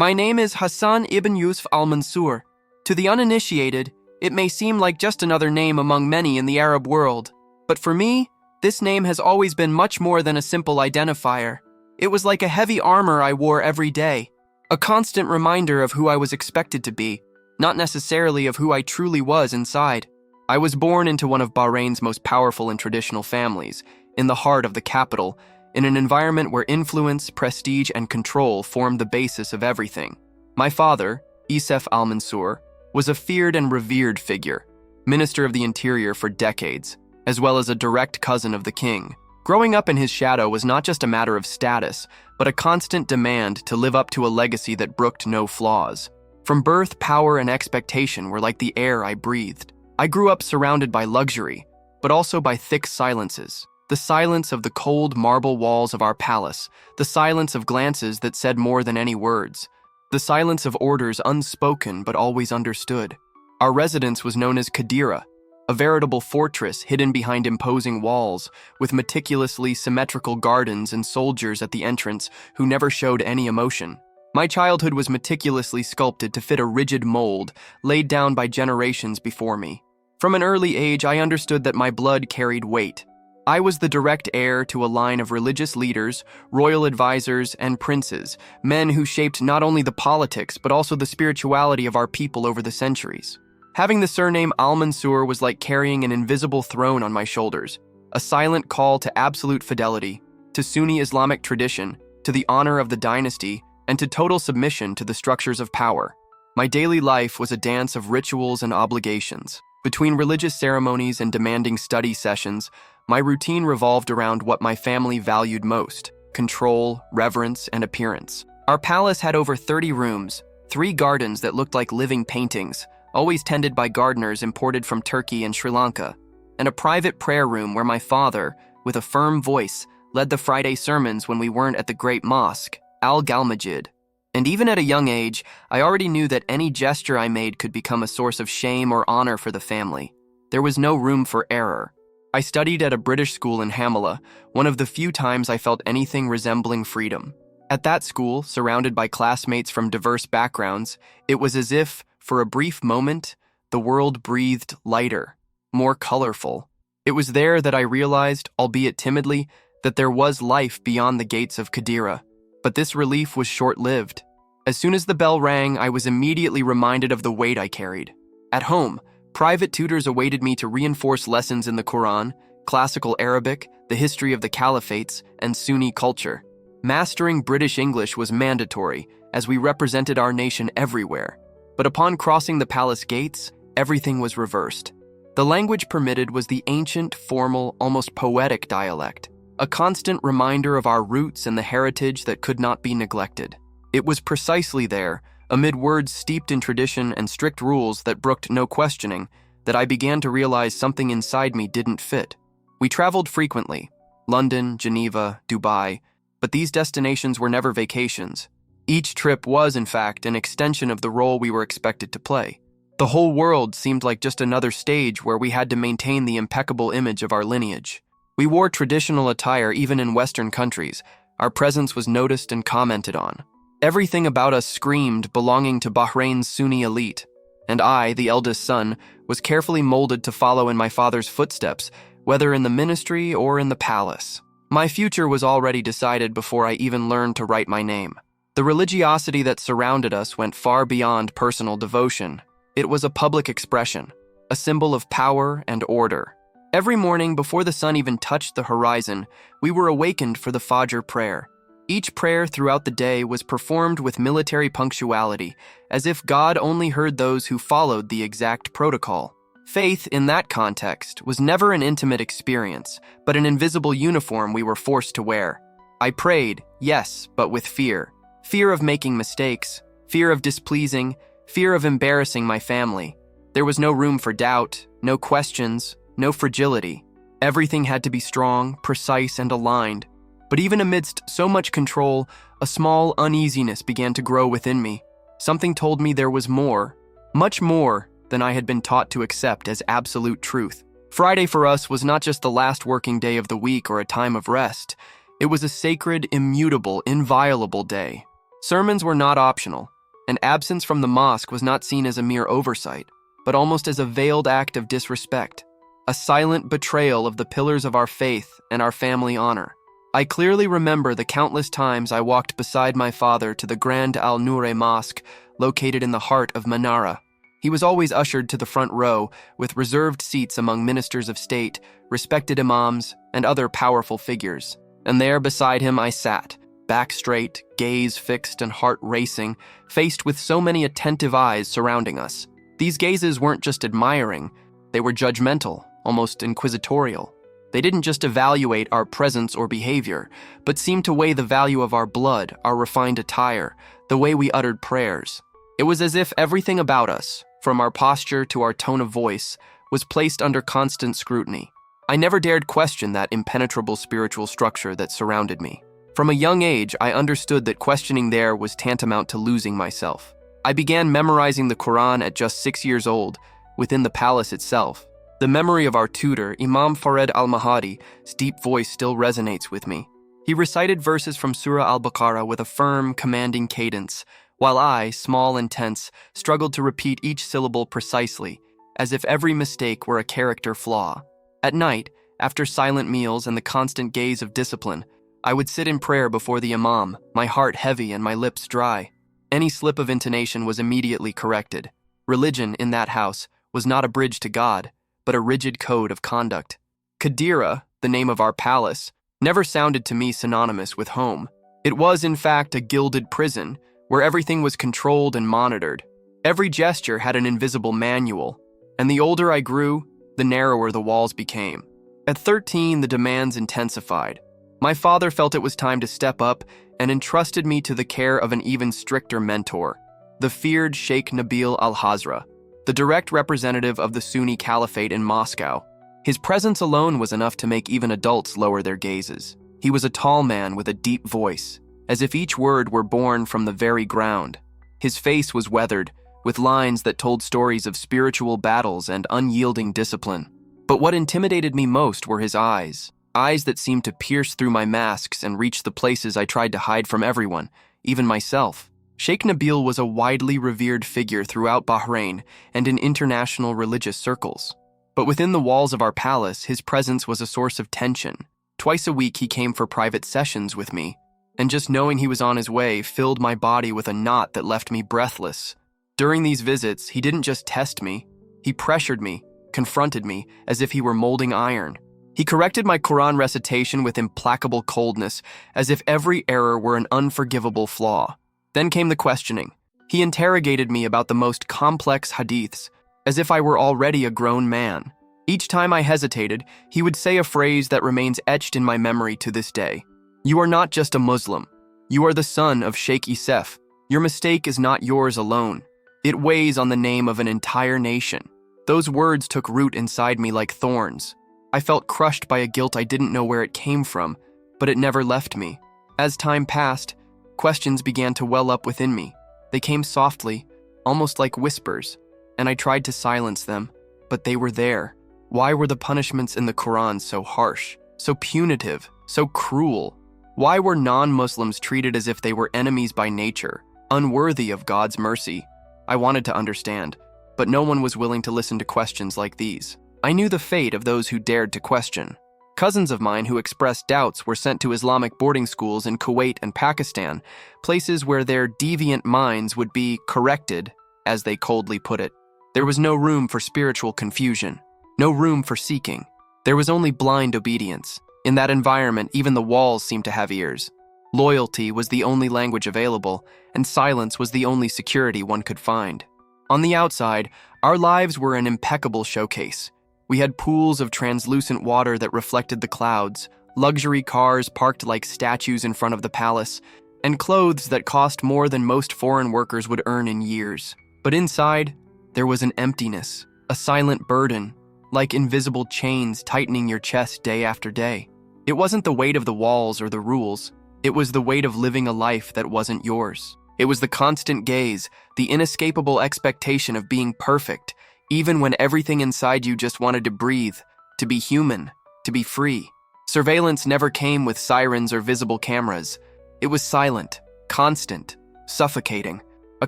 My name is Hassan ibn Yusuf al-Mansur. To the uninitiated, it may seem like just another name among many in the Arab world. But for me, this name has always been much more than a simple identifier. It was like a heavy armor I wore every day, a constant reminder of who I was expected to be, not necessarily of who I truly was inside. I was born into one of Bahrain's most powerful and traditional families, in the heart of the capital, in an environment where influence, prestige, and control formed the basis of everything. My father, Isef al-Mansur, was a feared and revered figure, Minister of the Interior for decades, as well as a direct cousin of the king. Growing up in his shadow was not just a matter of status, but a constant demand to live up to a legacy that brooked no flaws. From birth, power and expectation were like the air I breathed. I grew up surrounded by luxury, but also by thick silences. The silence of the cold marble walls of our palace, the silence of glances that said more than any words, the silence of orders unspoken but always understood. Our residence was known as Qadira, a veritable fortress hidden behind imposing walls, with meticulously symmetrical gardens and soldiers at the entrance who never showed any emotion. My childhood was meticulously sculpted to fit a rigid mold laid down by generations before me. From an early age, I understood that my blood carried weight. I was the direct heir to a line of religious leaders, royal advisors, and princes, men who shaped not only the politics but also the spirituality of our people over the centuries. Having the surname al-Mansur was like carrying an invisible throne on my shoulders, a silent call to absolute fidelity, to Sunni Islamic tradition, to the honor of the dynasty, and to total submission to the structures of power. My daily life was a dance of rituals and obligations. Between religious ceremonies and demanding study sessions, my routine revolved around what my family valued most: control, reverence, and appearance. Our palace had over 30 rooms, 3 gardens that looked like living paintings, always tended by gardeners imported from Turkey and Sri Lanka, and a private prayer room where my father, with a firm voice, led the Friday sermons when we weren't at the great mosque, Al-Galmajid. And even at a young age, I already knew that any gesture I made could become a source of shame or honor for the family. There was no room for error. I studied at a British school in Hamala, one of the few times I felt anything resembling freedom. At that school, surrounded by classmates from diverse backgrounds, it was as if, for a brief moment, the world breathed lighter, more colorful. It was there that I realized, albeit timidly, that there was life beyond the gates of Qadira. But this relief was short-lived. As soon as the bell rang, I was immediately reminded of the weight I carried. At home, private tutors awaited me to reinforce lessons in the Quran, classical Arabic, the history of the caliphates, and Sunni culture. Mastering British English was mandatory, as we represented our nation everywhere. But upon crossing the palace gates, everything was reversed. The language permitted was the ancient, formal, almost poetic dialect, a constant reminder of our roots and the heritage that could not be neglected. It was precisely there, amid words steeped in tradition and strict rules that brooked no questioning, that I began to realize something inside me didn't fit. We traveled frequently: London, Geneva, Dubai, but these destinations were never vacations. Each trip was, in fact, an extension of the role we were expected to play. The whole world seemed like just another stage where we had to maintain the impeccable image of our lineage. We wore traditional attire even in Western countries. Our presence was noticed and commented on. Everything about us screamed belonging to Bahrain's Sunni elite, and I, the eldest son, was carefully molded to follow in my father's footsteps, whether in the ministry or in the palace. My future was already decided before I even learned to write my name. The religiosity that surrounded us went far beyond personal devotion. It was a public expression, a symbol of power and order. Every morning, before the sun even touched the horizon, we were awakened for the Fajr prayer. Each prayer throughout the day was performed with military punctuality, as if God only heard those who followed the exact protocol. Faith, in that context, was never an intimate experience, but an invisible uniform we were forced to wear. I prayed, yes, but with fear. Fear of making mistakes, fear of displeasing, fear of embarrassing my family. There was no room for doubt, no questions, no fragility. Everything had to be strong, precise, and aligned. But even amidst so much control, a small uneasiness began to grow within me. Something told me there was more, much more, than I had been taught to accept as absolute truth. Friday for us was not just the last working day of the week or a time of rest. It was a sacred, immutable, inviolable day. Sermons were not optional. and absence from the mosque was not seen as a mere oversight, but almost as a veiled act of disrespect, a silent betrayal of the pillars of our faith and our family honor. I clearly remember the countless times I walked beside my father to the Grand Al-Noor Mosque located in the heart of Manara. He was always ushered to the front row with reserved seats among ministers of state, respected imams, and other powerful figures. And there beside him I sat, back straight, gaze fixed and heart racing, faced with so many attentive eyes surrounding us. These gazes weren't just admiring, they were judgmental, almost inquisitorial. They didn't just evaluate our presence or behavior, but seemed to weigh the value of our blood, our refined attire, the way we uttered prayers. It was as if everything about us, from our posture to our tone of voice, was placed under constant scrutiny. I never dared question that impenetrable spiritual structure that surrounded me. From a young age, I understood that questioning there was tantamount to losing myself. I began memorizing the Quran at just 6 years old, within the palace itself. The memory of our tutor, Imam Farid al-Mahdi's deep voice still resonates with me. He recited verses from Surah al-Baqarah with a firm, commanding cadence, while I, small and tense, struggled to repeat each syllable precisely, as if every mistake were a character flaw. At night, after silent meals and the constant gaze of discipline, I would sit in prayer before the imam, my heart heavy and my lips dry. Any slip of intonation was immediately corrected. Religion, in that house, was not a bridge to God, but a rigid code of conduct. Qadira, the name of our palace, never sounded to me synonymous with home. It was, in fact, a gilded prison, where everything was controlled and monitored. Every gesture had an invisible manual, and the older I grew, the narrower the walls became. At 13, the demands intensified. My father felt it was time to step up and entrusted me to the care of an even stricter mentor, the feared Sheikh Nabil al-Hazra, the direct representative of the Sunni Caliphate in Moscow. His presence alone was enough to make even adults lower their gazes. He was a tall man with a deep voice, as if each word were born from the very ground. His face was weathered, with lines that told stories of spiritual battles and unyielding discipline. But what intimidated me most were his eyes that seemed to pierce through my masks and reach the places I tried to hide from everyone, even myself. Sheikh Nabil was a widely revered figure throughout Bahrain and in international religious circles. But within the walls of our palace, his presence was a source of tension. Twice a week he came for private sessions with me, and just knowing he was on his way filled my body with a knot that left me breathless. During these visits, he didn't just test me, he pressured me, confronted me, as if he were molding iron. He corrected my Quran recitation with implacable coldness, as if every error were an unforgivable flaw. Then came the questioning. He interrogated me about the most complex hadiths, as if I were already a grown man. Each time I hesitated, he would say a phrase that remains etched in my memory to this day. "You are not just a Muslim. You are the son of Sheikh Isef. Your mistake is not yours alone. It weighs on the name of an entire nation." Those words took root inside me like thorns. I felt crushed by a guilt I didn't know where it came from, but it never left me. As time passed, questions began to well up within me. They came softly, almost like whispers, and I tried to silence them, but they were there. Why were the punishments in the Quran so harsh, so punitive, so cruel? Why were non-Muslims treated as if they were enemies by nature, unworthy of God's mercy? I wanted to understand, but no one was willing to listen to questions like these. I knew the fate of those who dared to question. Cousins of mine who expressed doubts were sent to Islamic boarding schools in Kuwait and Pakistan, places where their deviant minds would be corrected, as they coldly put it. There was no room for spiritual confusion, no room for seeking. There was only blind obedience. In that environment, even the walls seemed to have ears. Loyalty was the only language available, and silence was the only security one could find. On the outside, our lives were an impeccable showcase. We had pools of translucent water that reflected the clouds, luxury cars parked like statues in front of the palace, and clothes that cost more than most foreign workers would earn in years. But inside, there was an emptiness, a silent burden, like invisible chains tightening your chest day after day. It wasn't the weight of the walls or the rules. It was the weight of living a life that wasn't yours. It was the constant gaze, the inescapable expectation of being perfect, even when everything inside you just wanted to breathe, to be human, to be free. Surveillance never came with sirens or visible cameras. It was silent, constant, suffocating. a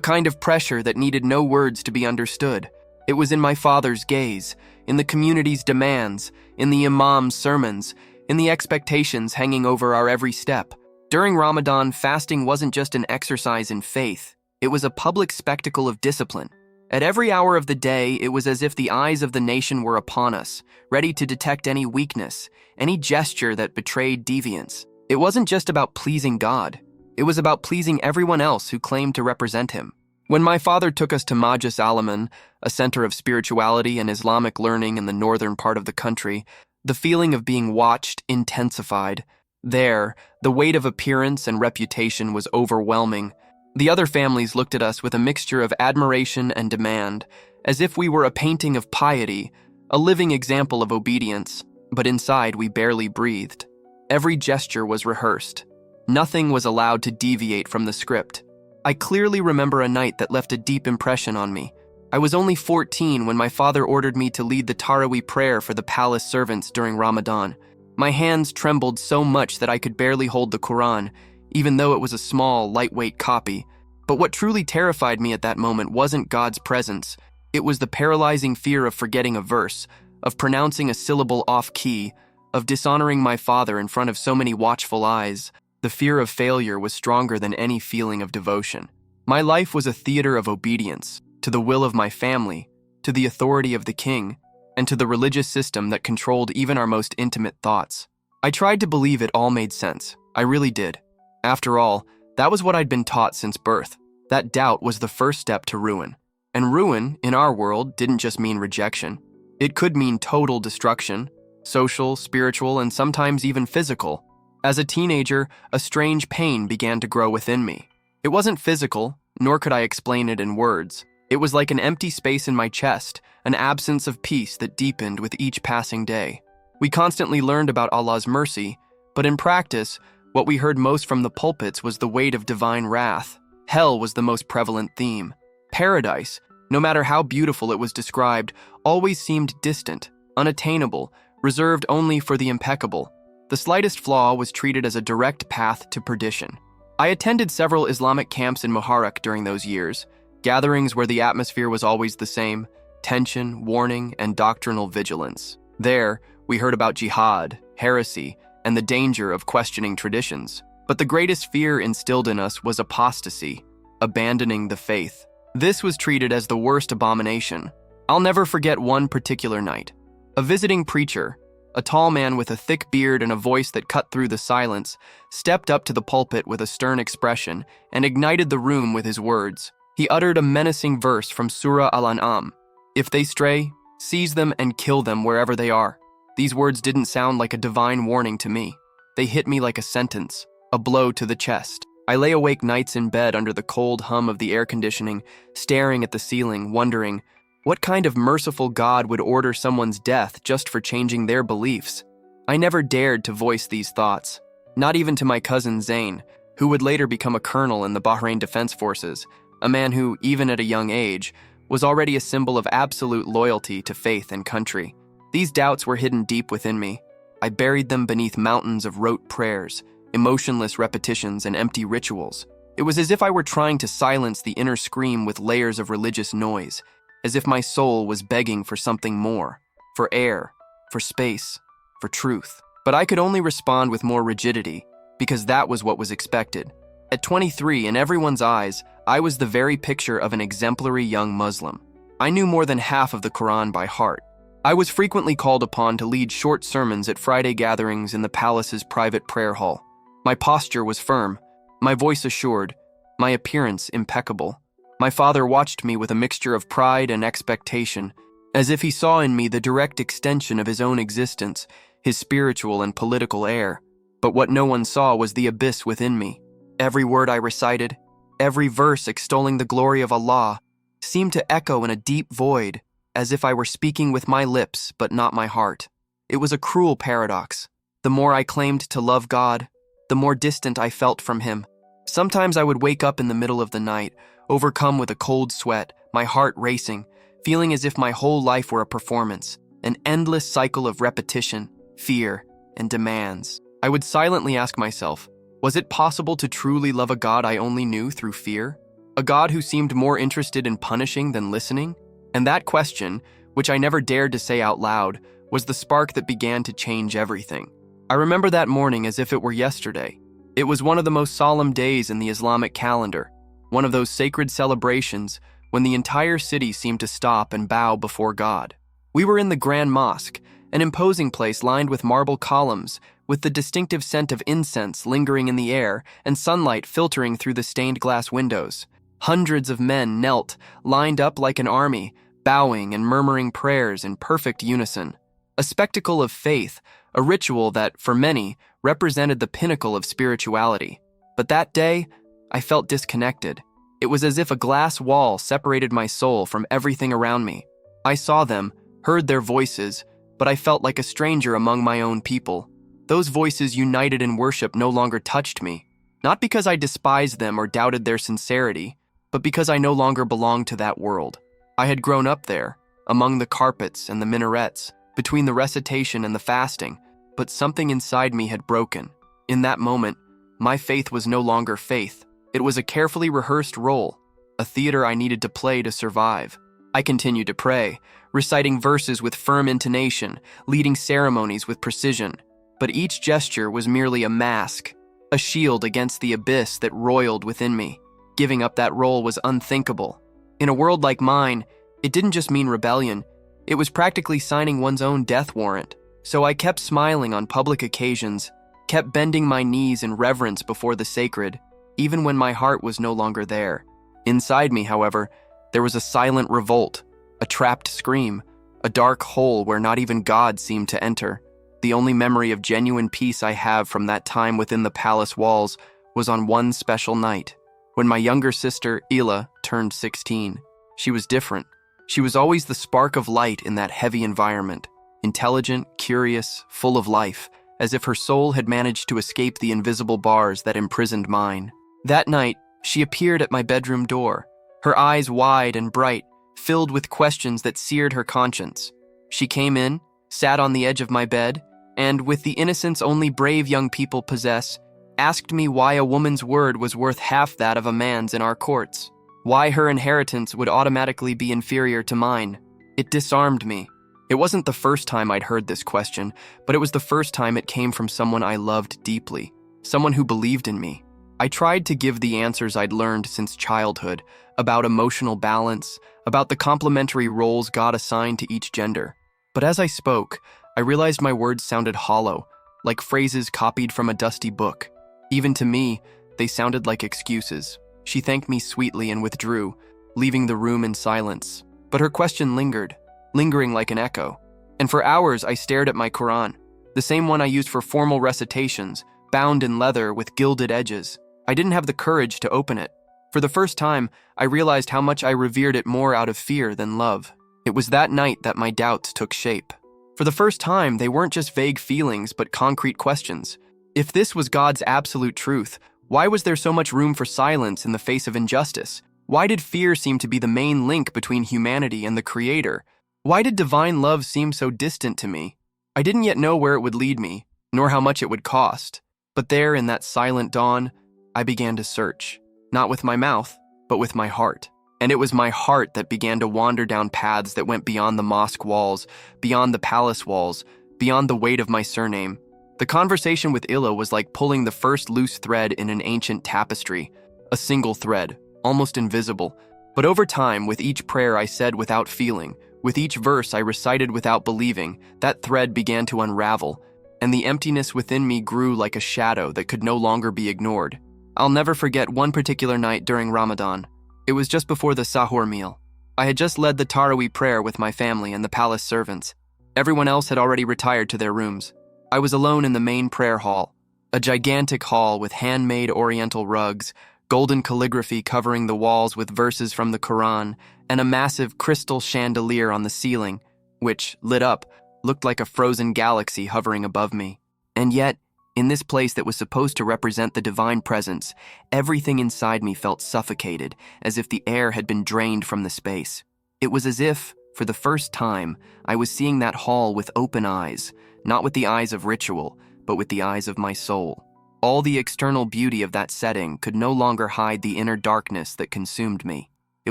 kind of pressure that needed no words to be understood. It was in my father's gaze, in the community's demands, in the imam's sermons, in the expectations hanging over our every step. During Ramadan, fasting wasn't just an exercise in faith. It was a public spectacle of discipline. At every hour of the day, it was as if the eyes of the nation were upon us, ready to detect any weakness, any gesture that betrayed deviance. It wasn't just about pleasing God. It was about pleasing everyone else who claimed to represent him. When my father took us to Majlis Alaman, a center of spirituality and Islamic learning in the northern part of the country, the feeling of being watched intensified. There, the weight of appearance and reputation was overwhelming. The other families looked at us with a mixture of admiration and demand, as if we were a painting of piety, a living example of obedience, but inside we barely breathed. Every gesture was rehearsed. Nothing was allowed to deviate from the script. I clearly remember a night that left a deep impression on me. I was only 14 when my father ordered me to lead the Taraweeh prayer for the palace servants during Ramadan. My hands trembled so much that I could barely hold the Quran, even though it was a small, lightweight copy. But what truly terrified me at that moment wasn't God's presence. It was the paralyzing fear of forgetting a verse, of pronouncing a syllable off-key, of dishonoring my father in front of so many watchful eyes. The fear of failure was stronger than any feeling of devotion. My life was a theater of obedience, to the will of my family, to the authority of the king, and to the religious system that controlled even our most intimate thoughts. I tried to believe it all made sense. I really did. After all, that was what I'd been taught since birth. That doubt was the first step to ruin. And ruin, in our world, didn't just mean rejection. It could mean total destruction, social, spiritual, and sometimes even physical. As a teenager, a strange pain began to grow within me. It wasn't physical, nor could I explain it in words. It was like an empty space in my chest, an absence of peace that deepened with each passing day. We constantly learned about Allah's mercy, but in practice, what we heard most from the pulpits was the weight of divine wrath. Hell was the most prevalent theme. Paradise, no matter how beautiful it was described, always seemed distant, unattainable, reserved only for the impeccable. The slightest flaw was treated as a direct path to perdition. I attended several Islamic camps in Muharram during those years, gatherings where the atmosphere was always the same: tension, warning, and doctrinal vigilance. There, we heard about jihad, heresy, and the danger of questioning traditions. But the greatest fear instilled in us was apostasy, abandoning the faith. This was treated as the worst abomination. I'll never forget one particular night. A visiting preacher, a tall man with a thick beard and a voice that cut through the silence, stepped up to the pulpit with a stern expression and ignited the room with his words. He uttered a menacing verse from Surah Al-An'am. "If they stray, seize them and kill them wherever they are." These words didn't sound like a divine warning to me. They hit me like a sentence, a blow to the chest. I lay awake nights in bed under the cold hum of the air conditioning, staring at the ceiling, wondering, what kind of merciful God would order someone's death just for changing their beliefs? I never dared to voice these thoughts, not even to my cousin Zain, who would later become a colonel in the Bahrain Defense Forces, a man who, even at a young age, was already a symbol of absolute loyalty to faith and country. These doubts were hidden deep within me. I buried them beneath mountains of rote prayers, emotionless repetitions, and empty rituals. It was as if I were trying to silence the inner scream with layers of religious noise, as if my soul was begging for something more, for air, for space, for truth. But I could only respond with more rigidity, because that was what was expected. At 23, in everyone's eyes, I was the very picture of an exemplary young Muslim. I knew more than half of the Quran by heart. I was frequently called upon to lead short sermons at Friday gatherings in the palace's private prayer hall. My posture was firm, my voice assured, my appearance impeccable. My father watched me with a mixture of pride and expectation, as if he saw in me the direct extension of his own existence, his spiritual and political heir. But what no one saw was the abyss within me. Every word I recited, every verse extolling the glory of Allah, seemed to echo in a deep void, as if I were speaking with my lips but not my heart. It was a cruel paradox. The more I claimed to love God, the more distant I felt from him. Sometimes I would wake up in the middle of the night, overcome with a cold sweat, my heart racing, feeling as if my whole life were a performance, an endless cycle of repetition, fear, and demands. I would silently ask myself, was it possible to truly love a God I only knew through fear? A God who seemed more interested in punishing than listening? And that question, which I never dared to say out loud, was the spark that began to change everything. I remember that morning as if it were yesterday. It was one of the most solemn days in the Islamic calendar, one of those sacred celebrations when the entire city seemed to stop and bow before God. We were in the Grand Mosque, an imposing place lined with marble columns, with the distinctive scent of incense lingering in the air and sunlight filtering through the stained glass windows. Hundreds of men knelt, lined up like an army, bowing and murmuring prayers in perfect unison. A spectacle of faith, a ritual that, for many, represented the pinnacle of spirituality. But that day, I felt disconnected. It was as if a glass wall separated my soul from everything around me. I saw them, heard their voices, but I felt like a stranger among my own people. Those voices united in worship no longer touched me, not because I despised them or doubted their sincerity, but because I no longer belonged to that world. I had grown up there, among the carpets and the minarets, between the recitation and the fasting, but something inside me had broken. In that moment, my faith was no longer faith. It was a carefully rehearsed role, a theater I needed to play to survive. I continued to pray, reciting verses with firm intonation, leading ceremonies with precision. But each gesture was merely a mask, a shield against the abyss that roiled within me. Giving up that role was unthinkable. In a world like mine, it didn't just mean rebellion, it was practically signing one's own death warrant. So I kept smiling on public occasions, kept bending my knees in reverence before the sacred, even when my heart was no longer there. Inside me, however, there was a silent revolt, a trapped scream, a dark hole where not even God seemed to enter. The only memory of genuine peace I have from that time within the palace walls was on one special night, when my younger sister, Ila, turned 16. She was different. She was always the spark of light in that heavy environment, intelligent, curious, full of life, as if her soul had managed to escape the invisible bars that imprisoned mine. That night, she appeared at my bedroom door, her eyes wide and bright, filled with questions that seared her conscience. She came in, sat on the edge of my bed, and, with the innocence only brave young people possess, asked me why a woman's word was worth half that of a man's in our courts, why her inheritance would automatically be inferior to mine. It disarmed me. It wasn't the first time I'd heard this question, but it was the first time it came from someone I loved deeply, someone who believed in me. I tried to give the answers I'd learned since childhood, about emotional balance, about the complementary roles God assigned to each gender. But as I spoke, I realized my words sounded hollow, like phrases copied from a dusty book. Even to me, they sounded like excuses. She thanked me sweetly and withdrew, leaving the room in silence. But her question lingered, lingering like an echo. And for hours I stared at my Quran, the same one I used for formal recitations, bound in leather with gilded edges. I didn't have the courage to open it. For the first time, I realized how much I revered it more out of fear than love. It was that night that my doubts took shape. For the first time, they weren't just vague feelings, but concrete questions. If this was God's absolute truth, why was there so much room for silence in the face of injustice? Why did fear seem to be the main link between humanity and the Creator? Why did divine love seem so distant to me? I didn't yet know where it would lead me, nor how much it would cost. But there, in that silent dawn, I began to search, not with my mouth, but with my heart. And it was my heart that began to wander down paths that went beyond the mosque walls, beyond the palace walls, beyond the weight of my surname. The conversation with Illa was like pulling the first loose thread in an ancient tapestry, a single thread, almost invisible. But over time, with each prayer I said without feeling, with each verse I recited without believing, that thread began to unravel, and the emptiness within me grew like a shadow that could no longer be ignored. I'll never forget one particular night during Ramadan. It was just before the sahur meal. I had just led the Taraweeh prayer with my family and the palace servants. Everyone else had already retired to their rooms. I was alone in the main prayer hall, a gigantic hall with handmade oriental rugs, golden calligraphy covering the walls with verses from the Quran, and a massive crystal chandelier on the ceiling, which, lit up, looked like a frozen galaxy hovering above me. And yet, in this place that was supposed to represent the divine presence, everything inside me felt suffocated, as if the air had been drained from the space. It was as if, for the first time, I was seeing that hall with open eyes, not with the eyes of ritual, but with the eyes of my soul. All the external beauty of that setting could no longer hide the inner darkness that consumed me. It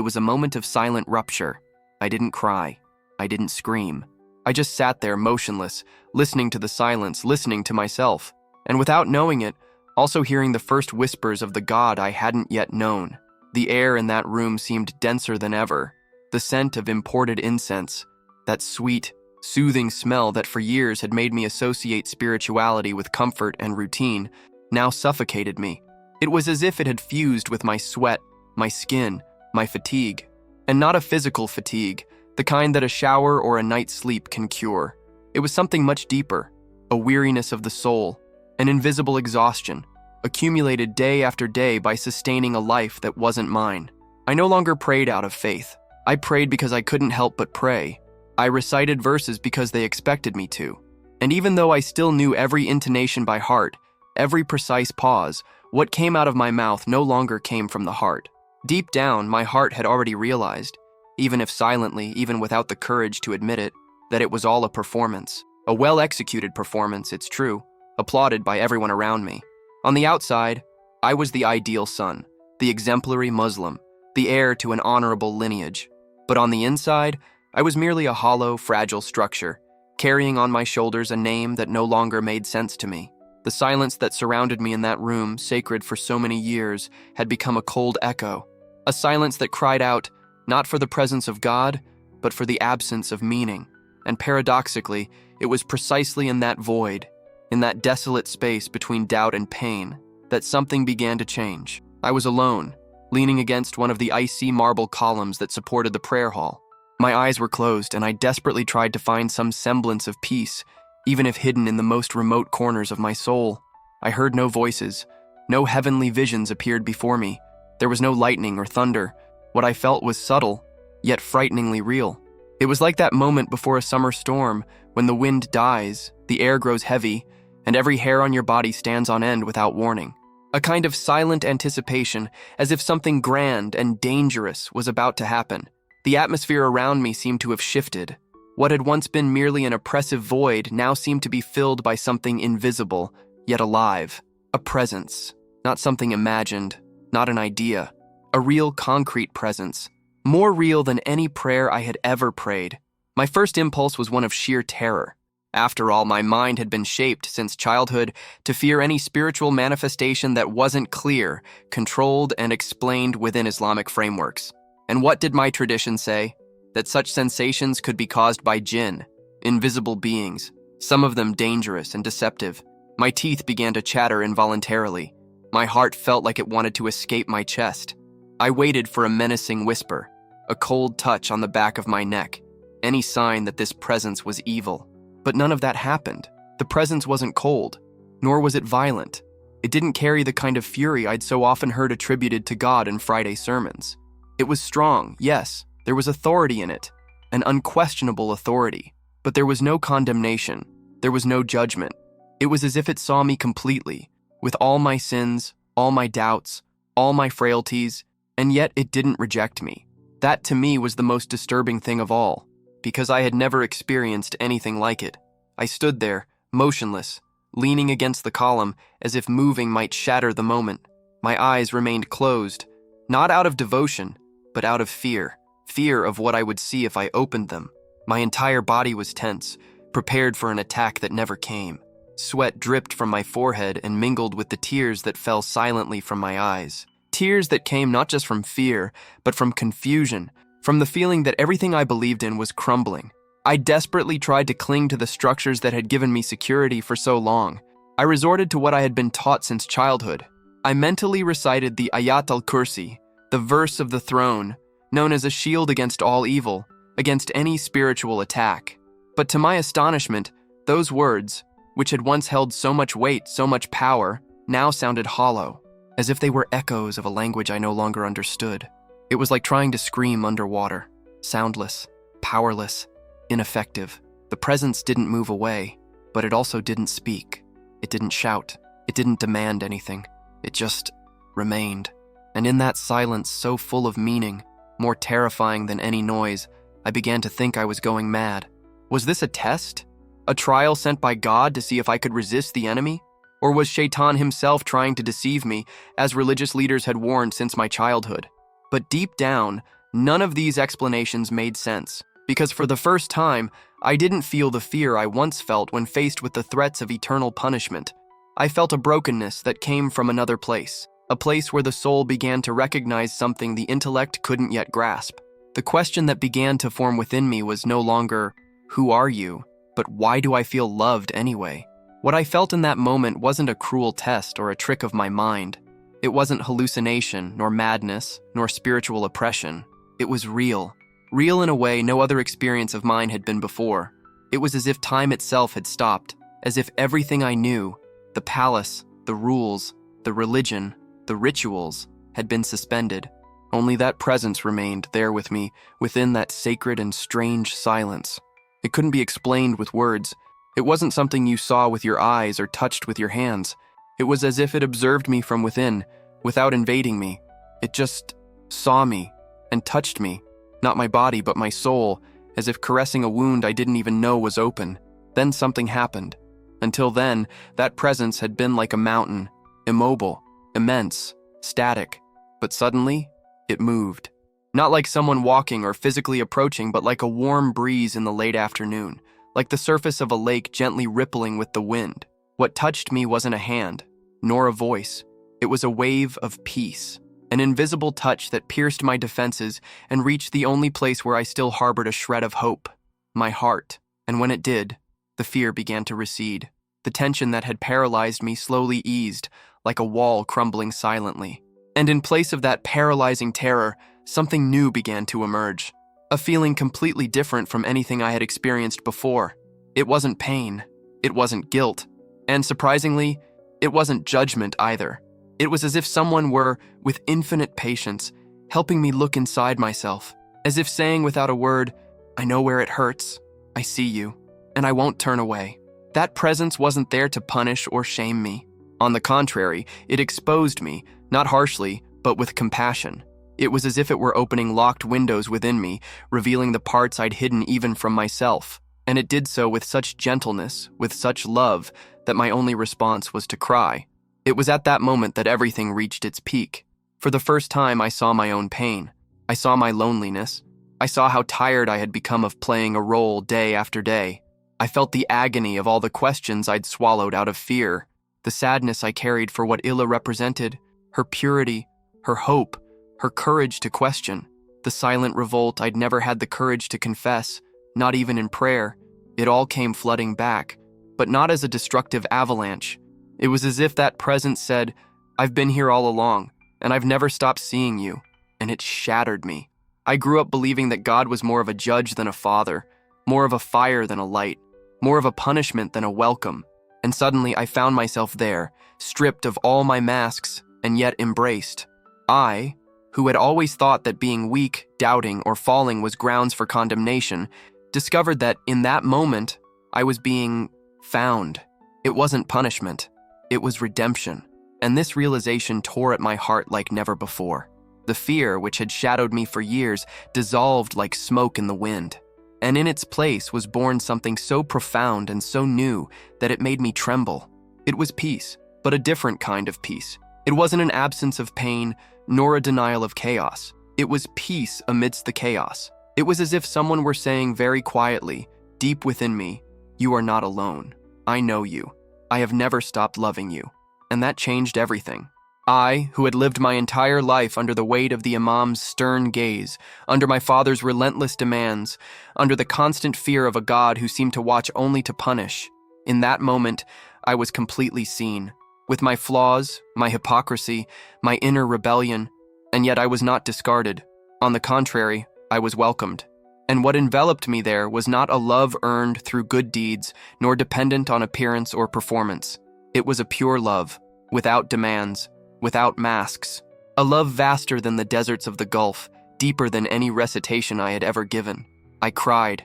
was a moment of silent rupture. I didn't cry. I didn't scream. I just sat there motionless, listening to the silence, listening to myself, and without knowing it, also hearing the first whispers of the God I hadn't yet known. The air in that room seemed denser than ever. The scent of imported incense, that sweet, soothing smell that for years had made me associate spirituality with comfort and routine, now suffocated me. It was as if it had fused with my sweat, my skin, my fatigue. And not a physical fatigue, the kind that a shower or a night's sleep can cure. It was something much deeper, a weariness of the soul, an invisible exhaustion, accumulated day after day by sustaining a life that wasn't mine. I no longer prayed out of faith. I prayed because I couldn't help but pray. I recited verses because they expected me to. And even though I still knew every intonation by heart, every precise pause, what came out of my mouth no longer came from the heart. Deep down, my heart had already realized, even if silently, even without the courage to admit it, that it was all a performance. A well-executed performance, it's true, applauded by everyone around me. On the outside, I was the ideal son, the exemplary Muslim, the heir to an honorable lineage. But on the inside, I was merely a hollow, fragile structure, carrying on my shoulders a name that no longer made sense to me. The silence that surrounded me in that room, sacred for so many years, had become a cold echo, a silence that cried out, not for the presence of God, but for the absence of meaning. And paradoxically, it was precisely in that void, in that desolate space between doubt and pain, that something began to change. I was alone, leaning against one of the icy marble columns that supported the prayer hall. My eyes were closed, and I desperately tried to find some semblance of peace, even if hidden in the most remote corners of my soul. I heard no voices. No heavenly visions appeared before me. There was no lightning or thunder. What I felt was subtle, yet frighteningly real. It was like that moment before a summer storm, when the wind dies, the air grows heavy, and every hair on your body stands on end without warning. A kind of silent anticipation, as if something grand and dangerous was about to happen. The atmosphere around me seemed to have shifted. What had once been merely an oppressive void now seemed to be filled by something invisible, yet alive. A presence, not something imagined, not an idea. A real concrete presence, more real than any prayer I had ever prayed. My first impulse was one of sheer terror. After all, my mind had been shaped since childhood to fear any spiritual manifestation that wasn't clear, controlled, and explained within Islamic frameworks. And what did my tradition say? That such sensations could be caused by jinn, invisible beings, some of them dangerous and deceptive. My teeth began to chatter involuntarily. My heart felt like it wanted to escape my chest. I waited for a menacing whisper, a cold touch on the back of my neck, any sign that this presence was evil. But none of that happened. The presence wasn't cold, nor was it violent. It didn't carry the kind of fury I'd so often heard attributed to God in Friday sermons. It was strong, yes. There was authority in it, an unquestionable authority, but there was no condemnation, there was no judgment. It was as if it saw me completely, with all my sins, all my doubts, all my frailties, and yet it didn't reject me. That to me was the most disturbing thing of all, because I had never experienced anything like it. I stood there, motionless, leaning against the column as if moving might shatter the moment. My eyes remained closed, not out of devotion, but out of fear. Fear of what I would see if I opened them. My entire body was tense, prepared for an attack that never came. Sweat dripped from my forehead and mingled with the tears that fell silently from my eyes. Tears that came not just from fear, but from confusion, from the feeling that everything I believed in was crumbling. I desperately tried to cling to the structures that had given me security for so long. I resorted to what I had been taught since childhood. I mentally recited the Ayat al-Kursi, the verse of the throne, known as a shield against all evil, against any spiritual attack. But to my astonishment, those words, which had once held so much weight, so much power, now sounded hollow, as if they were echoes of a language I no longer understood. It was like trying to scream underwater, soundless, powerless, ineffective. The presence didn't move away, but it also didn't speak. It didn't shout. It didn't demand anything. It just remained. And in that silence so full of meaning, more terrifying than any noise, I began to think I was going mad. Was this a test? A trial sent by God to see if I could resist the enemy? Or was Shaitan himself trying to deceive me, as religious leaders had warned since my childhood? But deep down, none of these explanations made sense, because for the first time, I didn't feel the fear I once felt when faced with the threats of eternal punishment. I felt a brokenness that came from another place, a place where the soul began to recognize something the intellect couldn't yet grasp. The question that began to form within me was no longer, "Who are you?" but "Why do I feel loved anyway?" What I felt in that moment wasn't a cruel test or a trick of my mind. It wasn't hallucination, nor madness, nor spiritual oppression. It was real. Real in a way no other experience of mine had been before. It was as if time itself had stopped, as if everything I knew, the palace, the rules, the religion, the rituals, had been suspended. Only that presence remained there with me, within that sacred and strange silence. It couldn't be explained with words. It wasn't something you saw with your eyes or touched with your hands. It was as if it observed me from within, without invading me. It just saw me and touched me, not my body but my soul, as if caressing a wound I didn't even know was open. Then something happened. Until then, that presence had been like a mountain, immobile, immense, static. But suddenly, it moved. Not like someone walking or physically approaching, but like a warm breeze in the late afternoon, like the surface of a lake gently rippling with the wind. What touched me wasn't a hand, nor a voice. It was a wave of peace, an invisible touch that pierced my defenses and reached the only place where I still harbored a shred of hope, my heart. And when it did, the fear began to recede. The tension that had paralyzed me slowly eased, like a wall crumbling silently. And in place of that paralyzing terror, something new began to emerge. A feeling completely different from anything I had experienced before. It wasn't pain. It wasn't guilt. And surprisingly, it wasn't judgment either. It was as if someone were, with infinite patience, helping me look inside myself, as if saying without a word, "I know where it hurts. I see you, and I won't turn away." That presence wasn't there to punish or shame me. On the contrary, it exposed me, not harshly, but with compassion. It was as if it were opening locked windows within me, revealing the parts I'd hidden even from myself. And it did so with such gentleness, with such love, that my only response was to cry. It was at that moment that everything reached its peak. For the first time, I saw my own pain. I saw my loneliness. I saw how tired I had become of playing a role day after day. I felt the agony of all the questions I'd swallowed out of fear, the sadness I carried for what Illa represented, her purity, her hope, her courage to question, the silent revolt I'd never had the courage to confess, not even in prayer. It all came flooding back, but not as a destructive avalanche. It was as if that presence said, "I've been here all along, and I've never stopped seeing you," and it shattered me. I grew up believing that God was more of a judge than a father, more of a fire than a light, more of a punishment than a welcome. And suddenly I found myself there, stripped of all my masks, and yet embraced. I, who had always thought that being weak, doubting, or falling was grounds for condemnation, discovered that in that moment, I was being found. It wasn't punishment. It was redemption. And this realization tore at my heart like never before. The fear, which had shadowed me for years, dissolved like smoke in the wind. And in its place was born something so profound and so new that it made me tremble. It was peace, but a different kind of peace. It wasn't an absence of pain, nor a denial of chaos. It was peace amidst the chaos. It was as if someone were saying very quietly, deep within me, "You are not alone. I know you. I have never stopped loving you." And that changed everything. I, who had lived my entire life under the weight of the imam's stern gaze, under my father's relentless demands, under the constant fear of a God who seemed to watch only to punish, in that moment, I was completely seen, with my flaws, my hypocrisy, my inner rebellion, and yet I was not discarded. On the contrary, I was welcomed. And what enveloped me there was not a love earned through good deeds, nor dependent on appearance or performance. It was a pure love, without demands, without masks, a love vaster than the deserts of the Gulf, deeper than any recitation I had ever given. I cried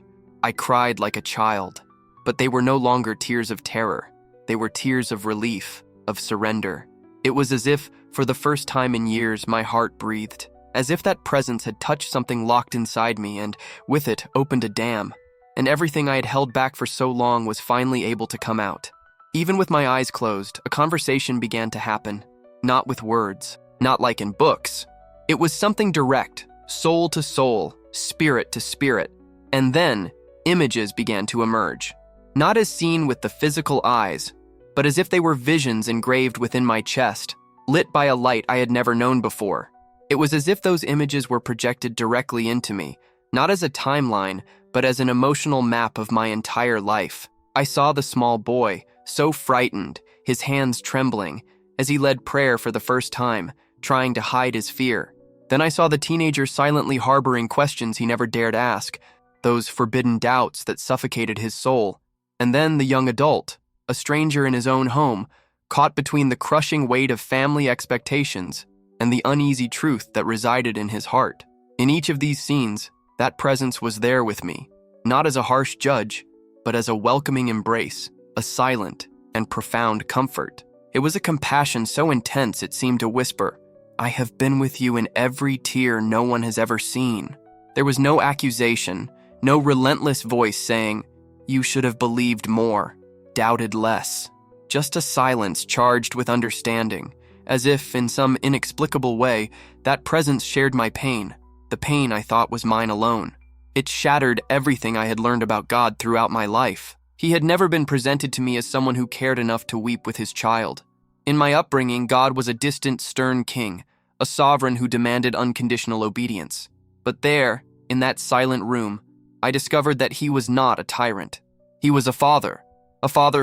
like a child, but they were no longer tears of terror. They were tears of relief, of surrender. It was as if, for the first time in years, my heart breathed, as if that presence had touched something locked inside me and, with it, opened a dam, and everything I had held back for so long was finally able to come out. Even with my eyes closed, a conversation began to happen. Not with words, not like in books. It was something direct, soul to soul, spirit to spirit. And then, images began to emerge. Not as seen with the physical eyes, but as if they were visions engraved within my chest, lit by a light I had never known before. It was as if those images were projected directly into me, not as a timeline, but as an emotional map of my entire life. I saw the small boy, so frightened, his hands trembling, as he led prayer for the first time, trying to hide his fear. Then I saw the teenager silently harboring questions he never dared ask, those forbidden doubts that suffocated his soul. And then the young adult, a stranger in his own home, caught between the crushing weight of family expectations and the uneasy truth that resided in his heart. In each of these scenes, that presence was there with me, not as a harsh judge, but as a welcoming embrace, a silent and profound comfort. It was a compassion so intense it seemed to whisper, "I have been with you in every tear no one has ever seen." There was no accusation, no relentless voice saying, "You should have believed more, doubted less." Just a silence charged with understanding, as if, in some inexplicable way, that presence shared my pain, the pain I thought was mine alone. It shattered everything I had learned about God throughout my life. He had never been presented to me as someone who cared enough to weep with his child. In my upbringing, God was a distant, stern king, a sovereign who demanded unconditional obedience. But there, in that silent room, I discovered that he was not a tyrant. He was a father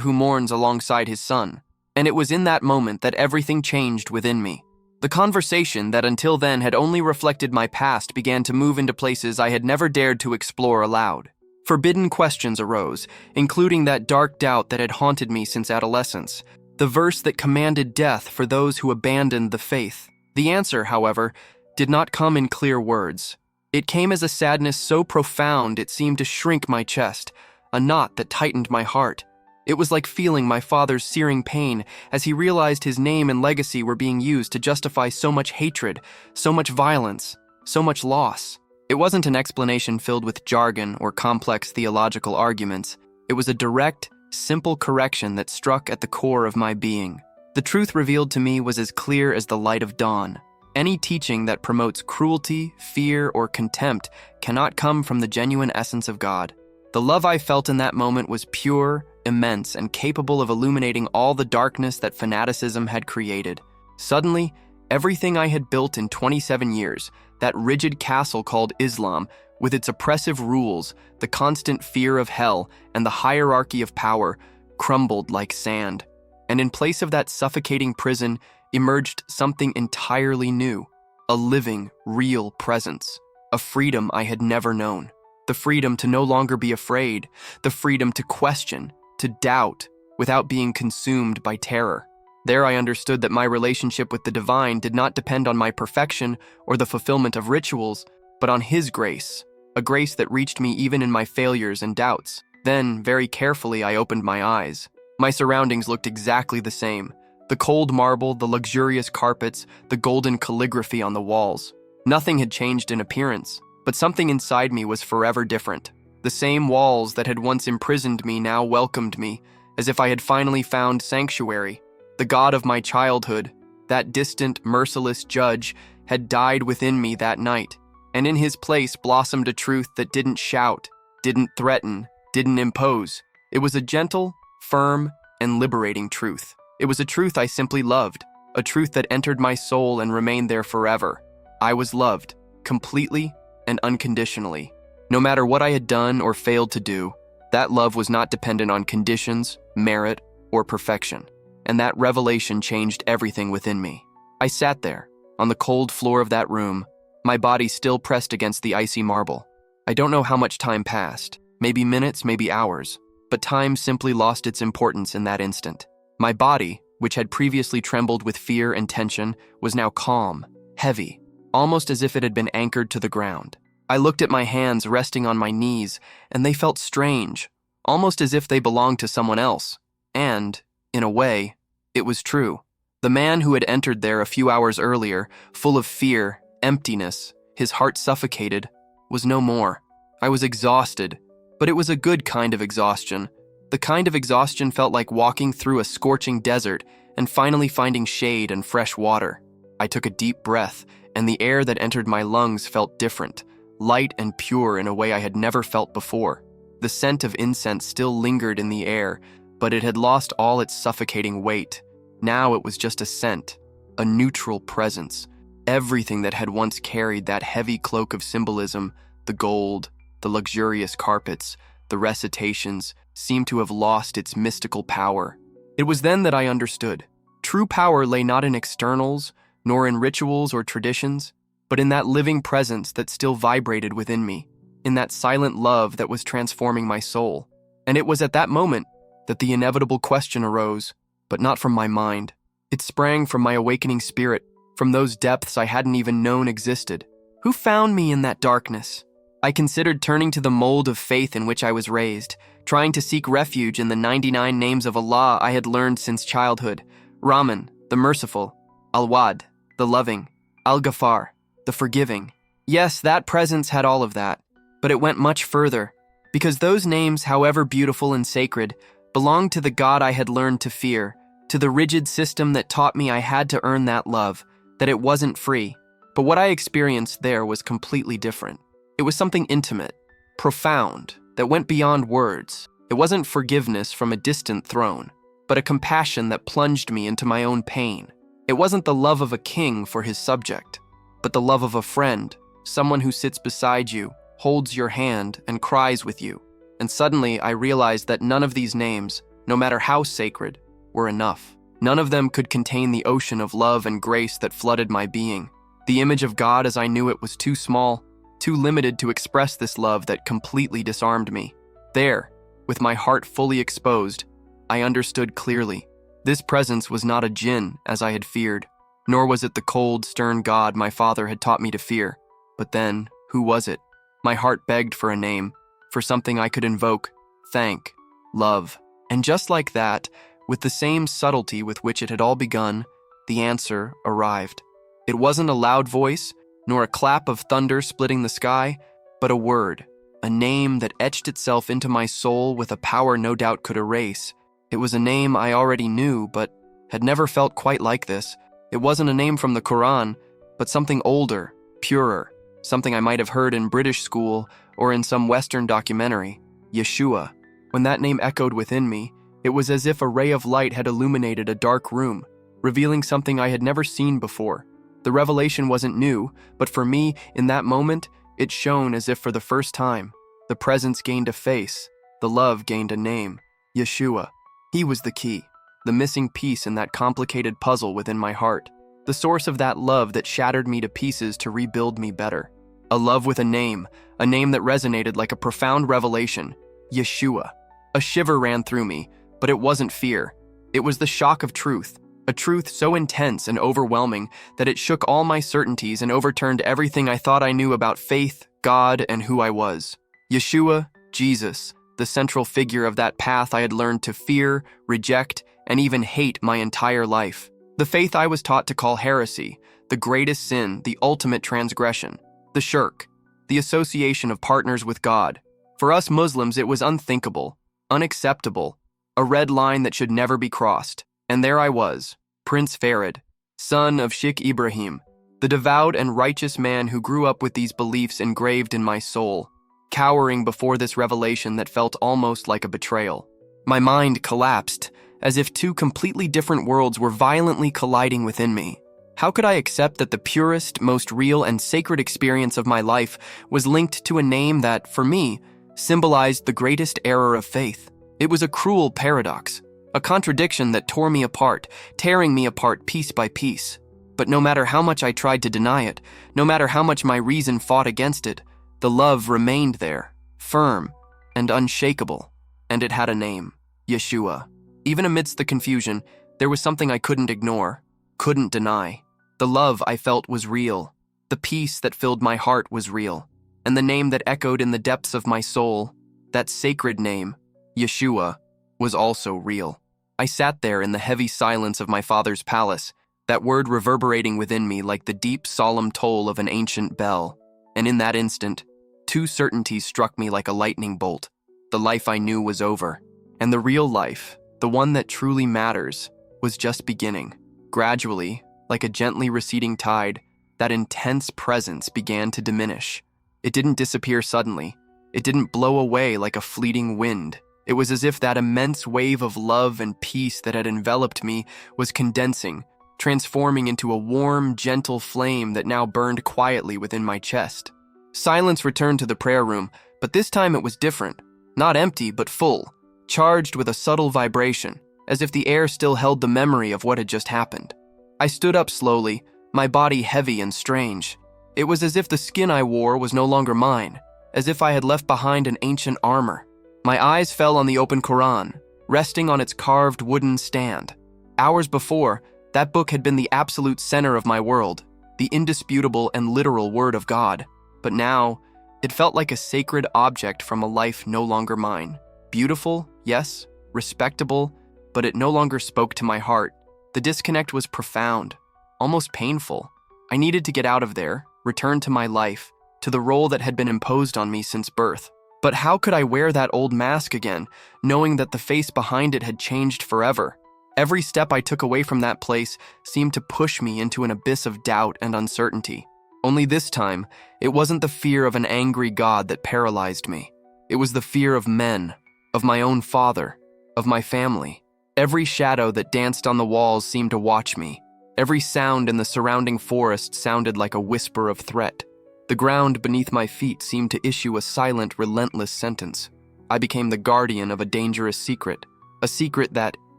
who mourns alongside his son. And it was in that moment that everything changed within me. The conversation that until then had only reflected my past began to move into places I had never dared to explore aloud. Forbidden questions arose, including that dark doubt that had haunted me since adolescence, the verse that commanded death for those who abandoned the faith. The answer, however, did not come in clear words. It came as a sadness so profound it seemed to shrink my chest, a knot that tightened my heart. It was like feeling my father's searing pain as he realized his name and legacy were being used to justify so much hatred, so much violence, so much loss. It wasn't an explanation filled with jargon or complex theological arguments. It was a direct, simple correction that struck at the core of my being. The truth revealed to me was as clear as the light of dawn. Any teaching that promotes cruelty, fear, or contempt cannot come from the genuine essence of God. The love I felt in that moment was pure, immense, and capable of illuminating all the darkness that fanaticism had created. Suddenly, everything I had built in 27 years, that rigid castle called Islam, with its oppressive rules, the constant fear of hell, and the hierarchy of power, crumbled like sand. And in place of that suffocating prison emerged something entirely new, a living, real presence, a freedom I had never known. The freedom to no longer be afraid, the freedom to question, to doubt, without being consumed by terror. There I understood that my relationship with the divine did not depend on my perfection or the fulfillment of rituals, but on his grace, a grace that reached me even in my failures and doubts. Then, very carefully, I opened my eyes. My surroundings looked exactly the same. The cold marble, the luxurious carpets, the golden calligraphy on the walls. Nothing had changed in appearance, but something inside me was forever different. The same walls that had once imprisoned me now welcomed me, as if I had finally found sanctuary. The God of my childhood, that distant, merciless judge, had died within me that night, and in his place blossomed a truth that didn't shout, didn't threaten, didn't impose. It was a gentle, firm, and liberating truth. It was a truth I simply loved, a truth that entered my soul and remained there forever. I was loved, completely and unconditionally. No matter what I had done or failed to do, that love was not dependent on conditions, merit, or perfection. And that revelation changed everything within me. I sat there, on the cold floor of that room, my body still pressed against the icy marble. I don't know how much time passed, maybe minutes, maybe hours, but time simply lost its importance in that instant. My body, which had previously trembled with fear and tension, was now calm, heavy, almost as if it had been anchored to the ground. I looked at my hands resting on my knees, and they felt strange, almost as if they belonged to someone else. And, in a way, it was true. The man who had entered there a few hours earlier, full of fear, emptiness, his heart suffocated, was no more. I was exhausted, but it was a good kind of exhaustion, The kind of exhaustion felt like walking through a scorching desert and finally finding shade and fresh water. I took a deep breath, and the air that entered my lungs felt different, light and pure in a way I had never felt before. The scent of incense still lingered in the air, but it had lost all its suffocating weight. Now it was just a scent, a neutral presence. Everything that had once carried that heavy cloak of symbolism, the gold, the luxurious carpets, the recitations, seemed to have lost its mystical power. It was then that I understood. True power lay not in externals, nor in rituals or traditions, but in that living presence that still vibrated within me, in that silent love that was transforming my soul. And it was at that moment that the inevitable question arose, but not from my mind. It sprang from my awakening spirit, from those depths I hadn't even known existed. Who found me in that darkness? I considered turning to the mold of faith in which I was raised, trying to seek refuge in the 99 names of Allah I had learned since childhood. Rahman, the merciful; Al-Wad, the loving; Al-Ghaffar, the forgiving. Yes, that presence had all of that, but it went much further, because those names, however beautiful and sacred, belonged to the God I had learned to fear, to the rigid system that taught me I had to earn that love, that it wasn't free. But what I experienced there was completely different. It was something intimate, profound, that went beyond words. It wasn't forgiveness from a distant throne, but a compassion that plunged me into my own pain. It wasn't the love of a king for his subject, but the love of a friend, someone who sits beside you, holds your hand, and cries with you. And suddenly I realized that none of these names, no matter how sacred, were enough. None of them could contain the ocean of love and grace that flooded my being. The image of God as I knew it was too small, too limited to express this love that completely disarmed me. There, with my heart fully exposed, I understood clearly. This presence was not a jinn, as I had feared, nor was it the cold, stern God my father had taught me to fear. But then, who was it? My heart begged for a name, for something I could invoke, thank, love. And just like that, with the same subtlety with which it had all begun, the answer arrived. It wasn't a loud voice, nor a clap of thunder splitting the sky, but a word, a name that etched itself into my soul with a power no doubt could erase. It was a name I already knew, but had never felt quite like this. It wasn't a name from the Quran, but something older, purer, something I might have heard in British school or in some Western documentary. Yeshua. When that name echoed within me, it was as if a ray of light had illuminated a dark room, revealing something I had never seen before. The revelation wasn't new, but for me, in that moment, it shone as if for the first time. The presence gained a face, the love gained a name. Yeshua. He was the key, the missing piece in that complicated puzzle within my heart, the source of that love that shattered me to pieces to rebuild me better. A love with a name that resonated like a profound revelation. Yeshua. A shiver ran through me, but it wasn't fear. It was the shock of truth, a truth so intense and overwhelming that it shook all my certainties and overturned everything I thought I knew about faith, God, and who I was. Yeshua, Jesus, the central figure of that path I had learned to fear, reject, and even hate my entire life. The faith I was taught to call heresy, the greatest sin, the ultimate transgression, the shirk, the association of partners with God. For us Muslims, it was unthinkable, unacceptable, a red line that should never be crossed. And there I was, Prince Farid, son of Sheikh Ibrahim, the devout and righteous man who grew up with these beliefs engraved in my soul, cowering before this revelation that felt almost like a betrayal. My mind collapsed, as if two completely different worlds were violently colliding within me. How could I accept that the purest, most real, and sacred experience of my life was linked to a name that, for me, symbolized the greatest error of faith? It was a cruel paradox, a contradiction that tore me apart, tearing me apart piece by piece. But no matter how much I tried to deny it, no matter how much my reason fought against it, the love remained there, firm and unshakable, and it had a name, Yeshua. Even amidst the confusion, there was something I couldn't ignore, couldn't deny. The love I felt was real, the peace that filled my heart was real, and the name that echoed in the depths of my soul, that sacred name, Yeshua, was also real. I sat there in the heavy silence of my father's palace, that word reverberating within me like the deep, solemn toll of an ancient bell. And in that instant, two certainties struck me like a lightning bolt. The life I knew was over, And the real life, the one that truly matters, was just beginning. Gradually, like a gently receding tide, that intense presence began to diminish. It didn't disappear suddenly. It didn't blow away like a fleeting wind. It was as if that immense wave of love and peace that had enveloped me was condensing, transforming into a warm, gentle flame that now burned quietly within my chest. Silence returned to the prayer room, but this time it was different. Not empty, but full, charged with a subtle vibration, as if the air still held the memory of what had just happened. I stood up slowly, my body heavy and strange. It was as if the skin I wore was no longer mine, as if I had left behind an ancient armor. My eyes fell on the open Quran, resting on its carved wooden stand. Hours before, that book had been the absolute center of my world, the indisputable and literal word of God. But now, it felt like a sacred object from a life no longer mine. Beautiful, yes, respectable, but it no longer spoke to my heart. The disconnect was profound, almost painful. I needed to get out of there, return to my life, to the role that had been imposed on me since birth. But how could I wear that old mask again, knowing that the face behind it had changed forever? Every step I took away from that place seemed to push me into an abyss of doubt and uncertainty. Only this time, it wasn't the fear of an angry God that paralyzed me. It was the fear of men, of my own father, of my family. Every shadow that danced on the walls seemed to watch me. Every sound in the surrounding forest sounded like a whisper of threat. The ground beneath my feet seemed to issue a silent, relentless sentence. I became the guardian of a dangerous secret, a secret that,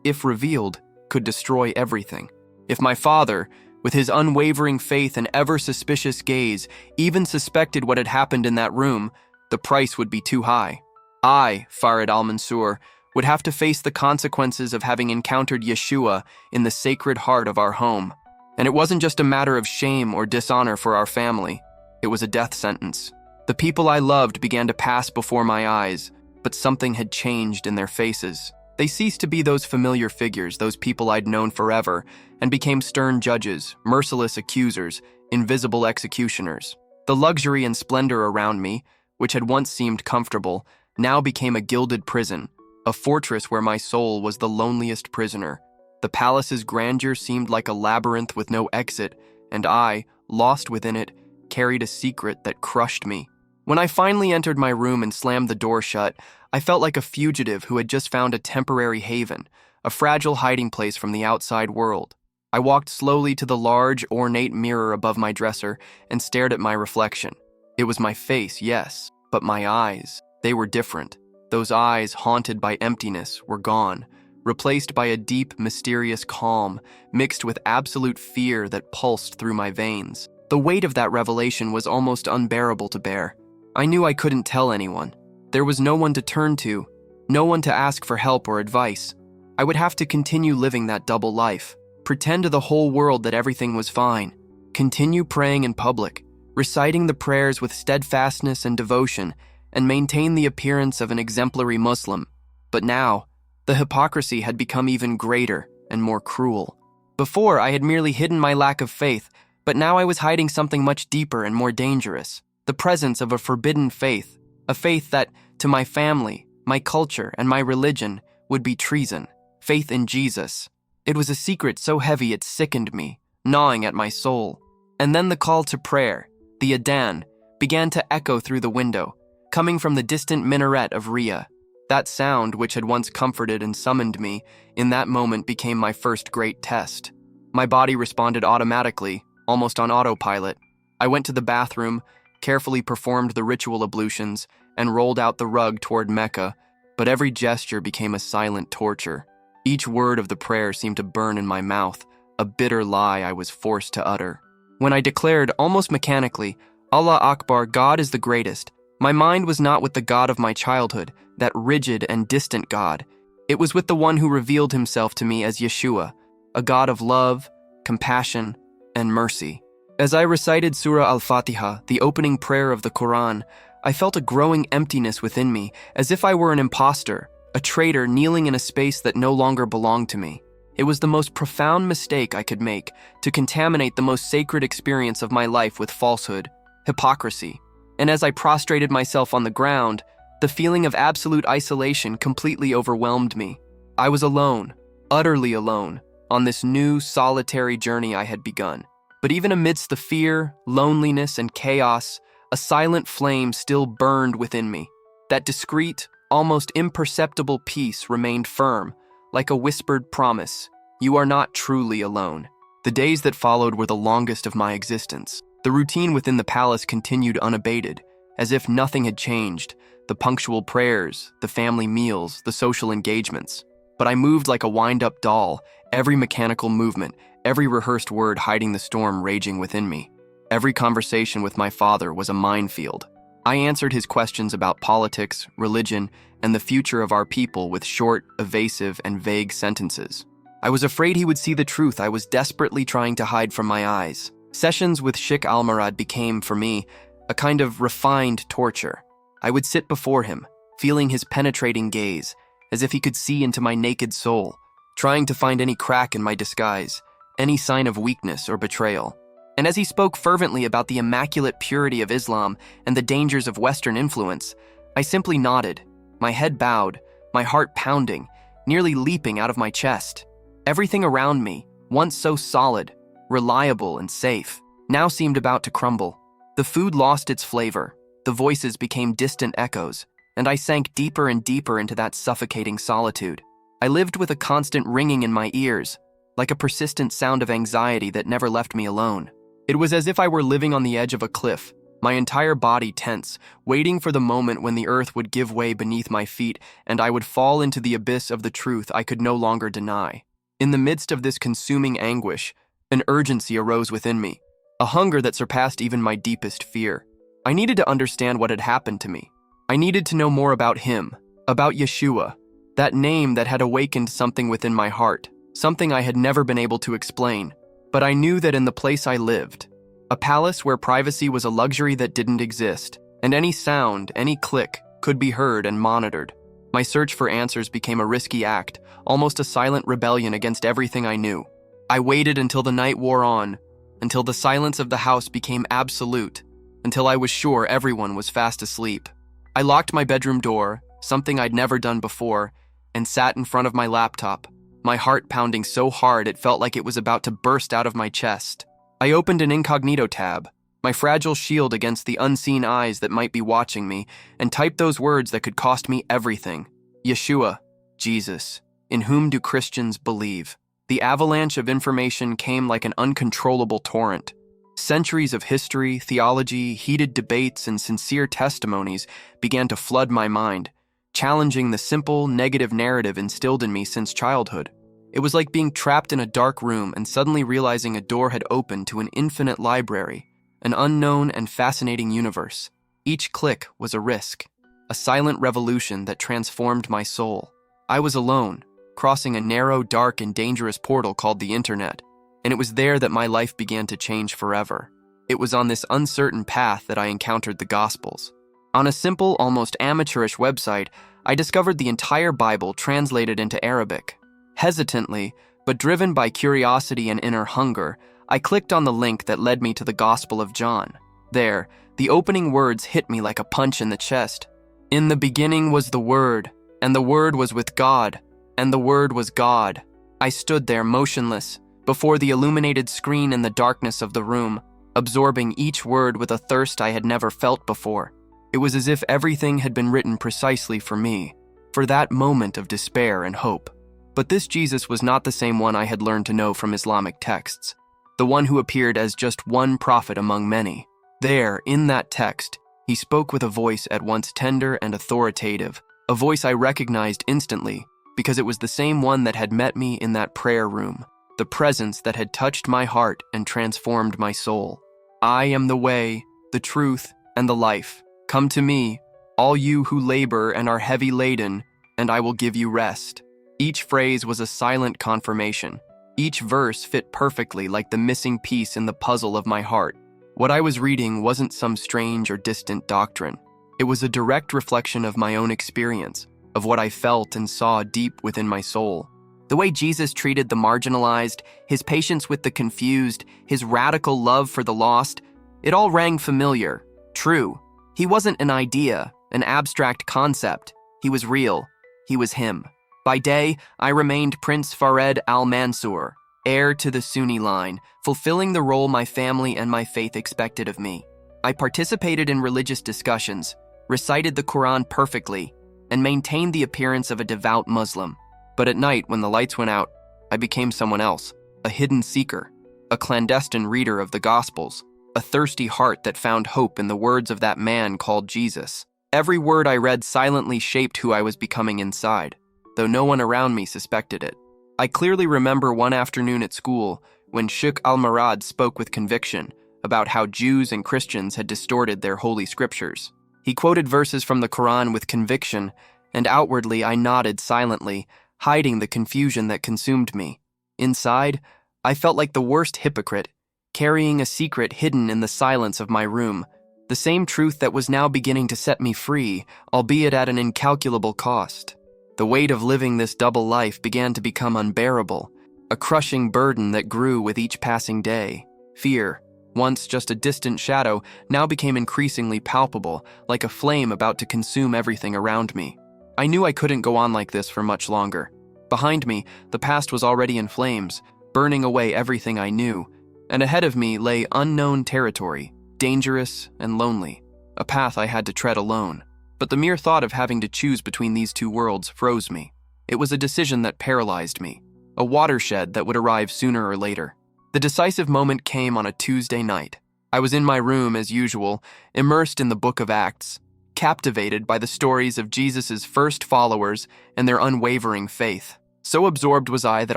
if revealed, could destroy everything. If my father, with his unwavering faith and ever-suspicious gaze, even suspected what had happened in that room, the price would be too high. I, Farid al-Mansur, would have to face the consequences of having encountered Yeshua in the sacred heart of our home. And it wasn't just a matter of shame or dishonor for our family. It was a death sentence. The people I loved began to pass before my eyes, but something had changed in their faces. They ceased to be those familiar figures, those people I'd known forever, and became stern judges, merciless accusers, invisible executioners. The luxury and splendor around me, which had once seemed comfortable, now became a gilded prison, a fortress where my soul was the loneliest prisoner. The palace's grandeur seemed like a labyrinth with no exit, and I, lost within it, carried a secret that crushed me. When I finally entered my room and slammed the door shut, I felt like a fugitive who had just found a temporary haven, a fragile hiding place from the outside world. I walked slowly to the large, ornate mirror above my dresser and stared at my reflection. It was my face, yes, but my eyes, they were different. Those eyes, haunted by emptiness, were gone, replaced by a deep, mysterious calm, mixed with absolute fear that pulsed through my veins. The weight of that revelation was almost unbearable to bear. I knew I couldn't tell anyone. There was no one to turn to, no one to ask for help or advice. I would have to continue living that double life, pretend to the whole world that everything was fine, continue praying in public, reciting the prayers with steadfastness and devotion, and maintain the appearance of an exemplary Muslim. But now, the hypocrisy had become even greater and more cruel. Before, I had merely hidden my lack of faith, but now I was hiding something much deeper and more dangerous, the presence of a forbidden faith, a faith that, to my family, my culture, and my religion, would be treason, faith in Jesus. It was a secret so heavy it sickened me, gnawing at my soul. And then the call to prayer, the adhan, began to echo through the window, coming from the distant minaret of Riyah. That sound, which had once comforted and summoned me, in that moment became my first great test. My body responded automatically, almost on autopilot. I went to the bathroom, carefully performed the ritual ablutions, and rolled out the rug toward Mecca, but every gesture became a silent torture. Each word of the prayer seemed to burn in my mouth, a bitter lie I was forced to utter. When I declared, almost mechanically, Allah Akbar, God is the greatest, my mind was not with the God of my childhood, that rigid and distant God. It was with the one who revealed himself to me as Yeshua, a God of love, compassion, and mercy. As I recited Surah Al-Fatiha, the opening prayer of the Quran, I felt a growing emptiness within me, as if I were an imposter, a traitor kneeling in a space that no longer belonged to me. It was the most profound mistake I could make, to contaminate the most sacred experience of my life with falsehood, hypocrisy. And as I prostrated myself on the ground, The feeling of absolute isolation completely overwhelmed me. I was alone, utterly alone, on this new, solitary journey I had begun. But even amidst the fear, loneliness, and chaos, a silent flame still burned within me. That discreet, almost imperceptible peace remained firm, like a whispered promise. You are not truly alone. The days that followed were the longest of my existence. The routine within the palace continued unabated, as if nothing had changed. The punctual prayers, the family meals, the social engagements. But I moved like a wind-up doll, every mechanical movement, every rehearsed word hiding the storm raging within me. Every conversation with my father was a minefield. I answered his questions about politics, religion, and the future of our people with short, evasive, and vague sentences. I was afraid he would see the truth I was desperately trying to hide from my eyes. Sessions with Sheikh Almurad became, for me, a kind of refined torture. I would sit before him, feeling his penetrating gaze, as if he could see into my naked soul, trying to find any crack in my disguise, any sign of weakness or betrayal. And as he spoke fervently about the immaculate purity of Islam and the dangers of Western influence, I simply nodded, my head bowed, my heart pounding, nearly leaping out of my chest. Everything around me, once so solid, reliable, and safe, now seemed about to crumble. The food lost its flavor, the voices became distant echoes, and I sank deeper and deeper into that suffocating solitude. I lived with a constant ringing in my ears, like a persistent sound of anxiety that never left me alone. It was as if I were living on the edge of a cliff, my entire body tense, waiting for the moment when the earth would give way beneath my feet and I would fall into the abyss of the truth I could no longer deny. In the midst of this consuming anguish, an urgency arose within me, a hunger that surpassed even my deepest fear. I needed to understand what had happened to me. I needed to know more about him, about Yeshua, that name that had awakened something within my heart, something I had never been able to explain. But I knew that in the place I lived, a palace where privacy was a luxury that didn't exist, and any sound, any click, could be heard and monitored. My search for answers became a risky act, almost a silent rebellion against everything I knew. I waited until the night wore on, until the silence of the house became absolute, until I was sure everyone was fast asleep. I locked my bedroom door, something I'd never done before, and sat in front of my laptop, my heart pounding so hard it felt like it was about to burst out of my chest. I opened an incognito tab, my fragile shield against the unseen eyes that might be watching me, and typed those words that could cost me everything. Yeshua, Jesus, in whom do Christians believe? The avalanche of information came like an uncontrollable torrent. Centuries of history, theology, heated debates, and sincere testimonies began to flood my mind, challenging the simple, negative narrative instilled in me since childhood. It was like being trapped in a dark room and suddenly realizing a door had opened to an infinite library, an unknown and fascinating universe. Each click was a risk, a silent revolution that transformed my soul. I was alone, crossing a narrow, dark, and dangerous portal called the internet, and it was there that my life began to change forever. It was on this uncertain path that I encountered the Gospels. On a simple, almost amateurish website, I discovered the entire Bible translated into Arabic. Hesitantly, but driven by curiosity and inner hunger, I clicked on the link that led me to the Gospel of John. There, the opening words hit me like a punch in the chest. In the beginning was the Word, and the Word was with God, and the Word was God. I stood there motionless, before the illuminated screen in the darkness of the room, absorbing each word with a thirst I had never felt before. It was as if everything had been written precisely for me, for that moment of despair and hope. But this Jesus was not the same one I had learned to know from Islamic texts, the one who appeared as just one prophet among many. There, in that text, he spoke with a voice at once tender and authoritative, a voice I recognized instantly, because it was the same one that had met me in that prayer room, the presence that had touched my heart and transformed my soul. I am the way, the truth, and the life. Come to me, all you who labor and are heavy laden, and I will give you rest. Each phrase was a silent confirmation. Each verse fit perfectly like the missing piece in the puzzle of my heart. What I was reading wasn't some strange or distant doctrine. It was a direct reflection of my own experience, of what I felt and saw deep within my soul. The way Jesus treated the marginalized, his patience with the confused, his radical love for the lost, it all rang familiar, true. He wasn't an idea, an abstract concept. He was real. He was him. By day, I remained Prince Farid al-Mansur, heir to the Sunni line, fulfilling the role my family and my faith expected of me. I participated in religious discussions, recited the Quran perfectly, and maintained the appearance of a devout Muslim. But at night, when the lights went out, I became someone else, a hidden seeker, a clandestine reader of the Gospels, a thirsty heart that found hope in the words of that man called Jesus. Every word I read silently shaped who I was becoming inside, though no one around me suspected it. I clearly remember one afternoon at school when Sheikh al-Marad spoke with conviction about how Jews and Christians had distorted their holy scriptures. He quoted verses from the Quran with conviction, and outwardly I nodded silently, hiding the confusion that consumed me. Inside, I felt like the worst hypocrite, carrying a secret hidden in the silence of my room, the same truth that was now beginning to set me free, albeit at an incalculable cost. The weight of living this double life began to become unbearable, a crushing burden that grew with each passing day. Fear, once just a distant shadow, now became increasingly palpable, like a flame about to consume everything around me. I knew I couldn't go on like this for much longer. Behind me, the past was already in flames, burning away everything I knew, and ahead of me lay unknown territory, dangerous and lonely, a path I had to tread alone. But the mere thought of having to choose between these two worlds froze me. It was a decision that paralyzed me, a watershed that would arrive sooner or later. The decisive moment came on a Tuesday night. I was in my room as usual, immersed in the Book of Acts, captivated by the stories of Jesus' first followers and their unwavering faith. So absorbed was I that